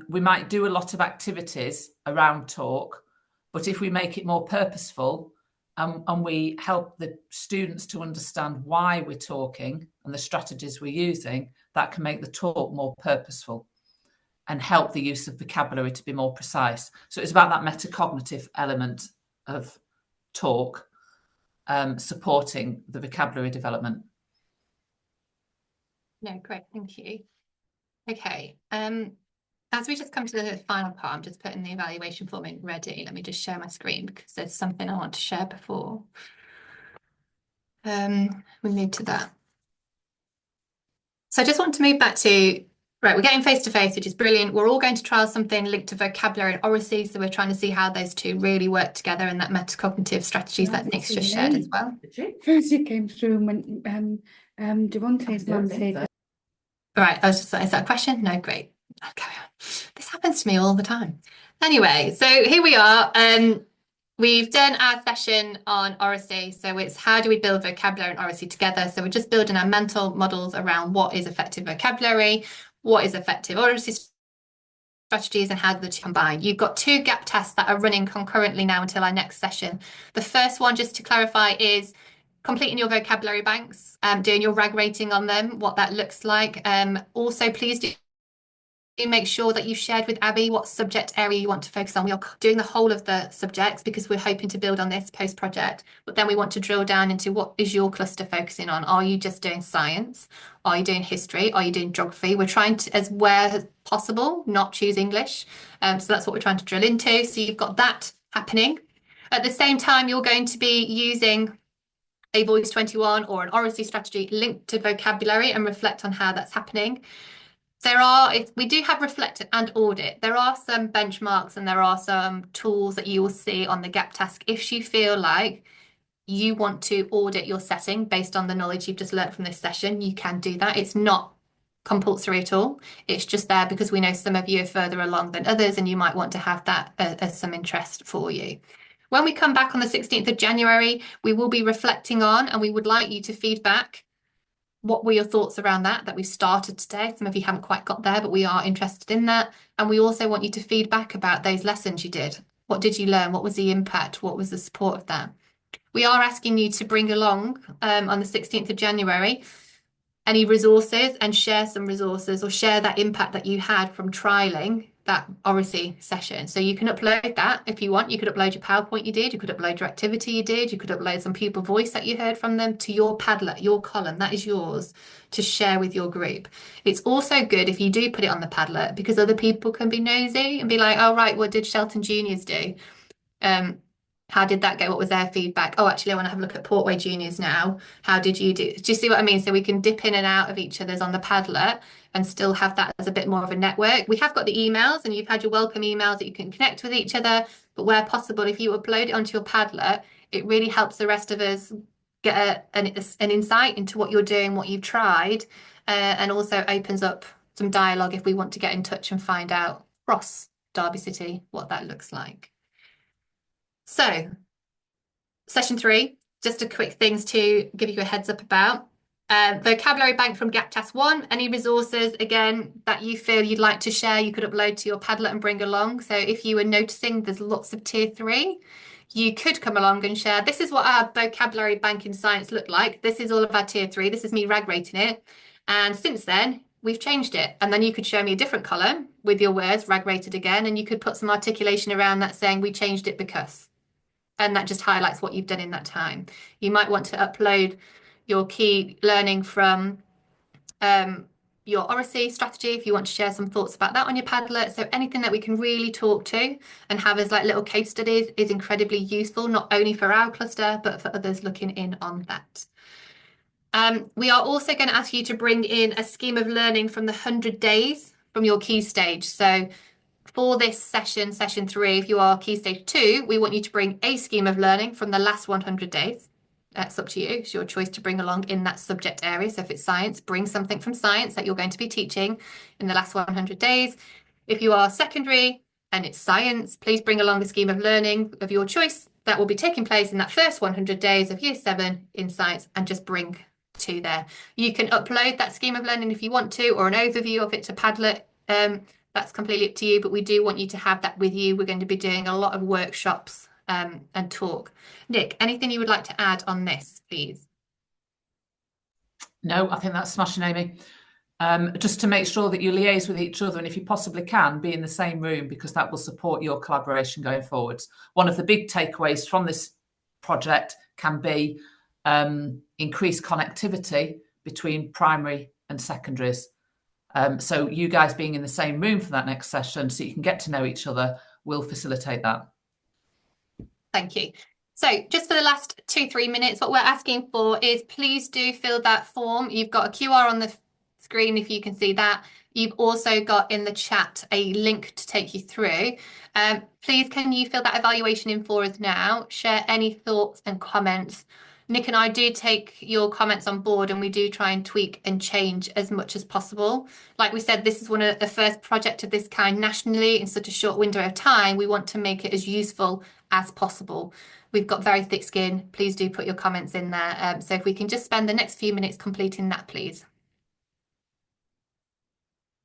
we might do a lot of activities around talk, but if we make it more purposeful and we help the students to understand why we're talking and the strategies we're using, that can make the talk more purposeful and help the use of vocabulary to be more precise. So it's about that metacognitive element of talk, supporting the vocabulary development. No, great, thank you. Okay, as we just come to the final part, I'm just putting the evaluation form in ready. Let me just share my screen because there's something I want to share before we move to that. So I just want to move back to, right, we're getting face-to-face, which is brilliant. We're all going to trial something linked to vocabulary and oracy, so we're trying to see how those two really work together, and that metacognitive strategies that Nick's just shared as well. First it came through when Devontae's mum said. Right, I was just, is that a question? No, great. I'll carry on. This happens to me all the time. Anyway, so here we are. We've done our session on oracy. So it's how do we build vocabulary and oracy together? So we're just building our mental models around what is effective vocabulary, what is effective oracy strategies, and how do the two combine. You've got 2 gap tests that are running concurrently now until our next session. The first one, just to clarify, is completing your vocabulary banks, doing your RAG rating on them, what that looks like. Also, please do make sure that you've shared with Abby what subject area you want to focus on. We are doing the whole of the subjects because we're hoping to build on this post-project, but then we want to drill down into what is your cluster focusing on. Are you just doing science? Are you doing history? Are you doing geography? We're trying to, as where possible, not choose English. So that's what we're trying to drill into. So you've got that happening. At the same time, you're going to be using a Voice 21 or an oracy strategy linked to vocabulary and reflect on how that's happening. We do have reflect and audit. There are some benchmarks and there are some tools that you will see on the gap task. If you feel like you want to audit your setting based on the knowledge you've just learned from this session, you can do that. It's not compulsory at all. It's just there because we know some of you are further along than others and you might want to have that as some interest for you. When we come back on the 16th of January, we will be reflecting on, and we would like you to feedback what were your thoughts around that we've started today. Some of you haven't quite got there, but we are interested in that. And we also want you to feedback about those lessons you did. What did you learn? What was the impact? What was the support of that? We are asking you to bring along on the 16th of January any resources and share some resources or share that impact that you had from trialing that oracy session. So you can upload that if you want. You could upload your PowerPoint you did, you could upload your activity you did, you could upload some pupil voice that you heard from them to your Padlet, your column. That is yours to share with your group. It's also good if you do put it on the Padlet because other people can be nosy and be like, oh, right, what did Shelton Juniors do? How did that go? What was their feedback? Oh, actually, I want to have a look at Portway Juniors now. How did you do? Do you see what I mean? So we can dip in and out of each other's on the Padlet and still have that as a bit more of a network. We have got the emails and you've had your welcome emails that you can connect with each other. But where possible, if you upload it onto your Padlet, it really helps the rest of us get an insight into what you're doing, what you've tried, and also opens up some dialogue if we want to get in touch and find out across Derby City what that looks like. So, session 3, just a quick things to give you a heads up about. Vocabulary bank from Gap Task 1. Any resources, again, that you feel you'd like to share, you could upload to your Padlet and bring along. So if you were noticing there's lots of Tier 3, you could come along and share. This is what our vocabulary bank in science looked like. This is all of our Tier 3. This is me RAG rating it. And since then, we've changed it. And then you could show me a different column with your words, RAG rated again, and you could put some articulation around that saying we changed it because. And that just highlights what you've done in that time. You might want to upload your key learning from your oracy strategy if you want to share some thoughts about that on your Padlet. So anything that we can really talk to and have as like little case studies is incredibly useful, not only for our cluster, but for others looking in on that. We are also going to ask you to bring in a scheme of learning from the 100 days from your key stage. So for this session, session 3, if you are key stage 2, we want you to bring a scheme of learning from the last 100 days. That's up to you. It's your choice to bring along in that subject area. So if it's science, bring something from science that you're going to be teaching in the last 100 days. If you are secondary and it's science, please bring along a scheme of learning of your choice that will be taking place in that first 100 days of year 7 in science, and just bring 2 there. You can upload that scheme of learning if you want to, or an overview of it to Padlet. That's completely up to you, but we do want you to have that with you. We're going to be doing a lot of workshops and talk. Nick, anything you would like to add on this, please? No, I think that's smashing, Amy. Just to make sure that you liaise with each other, and if you possibly can, be in the same room, because that will support your collaboration going forwards. One of the big takeaways from this project can be increased connectivity between primary and secondaries. So you guys being in the same room for that next session so you can get to know each other will facilitate that. Thank you. So just for the last 2-3 minutes, what we're asking for is please do fill that form. You've got a QR on the screen if you can see that. You've also got in the chat a link to take you through. Please can you fill that evaluation in for us now? Share any thoughts and comments. Nick and I do take your comments on board, and we do try and tweak and change as much as possible. Like we said, this is one of the first project of this kind nationally in such a short window of time. We want to make it as useful as possible. We've got very thick skin. Please do put your comments in there. So if we can just spend the next few minutes completing that, please.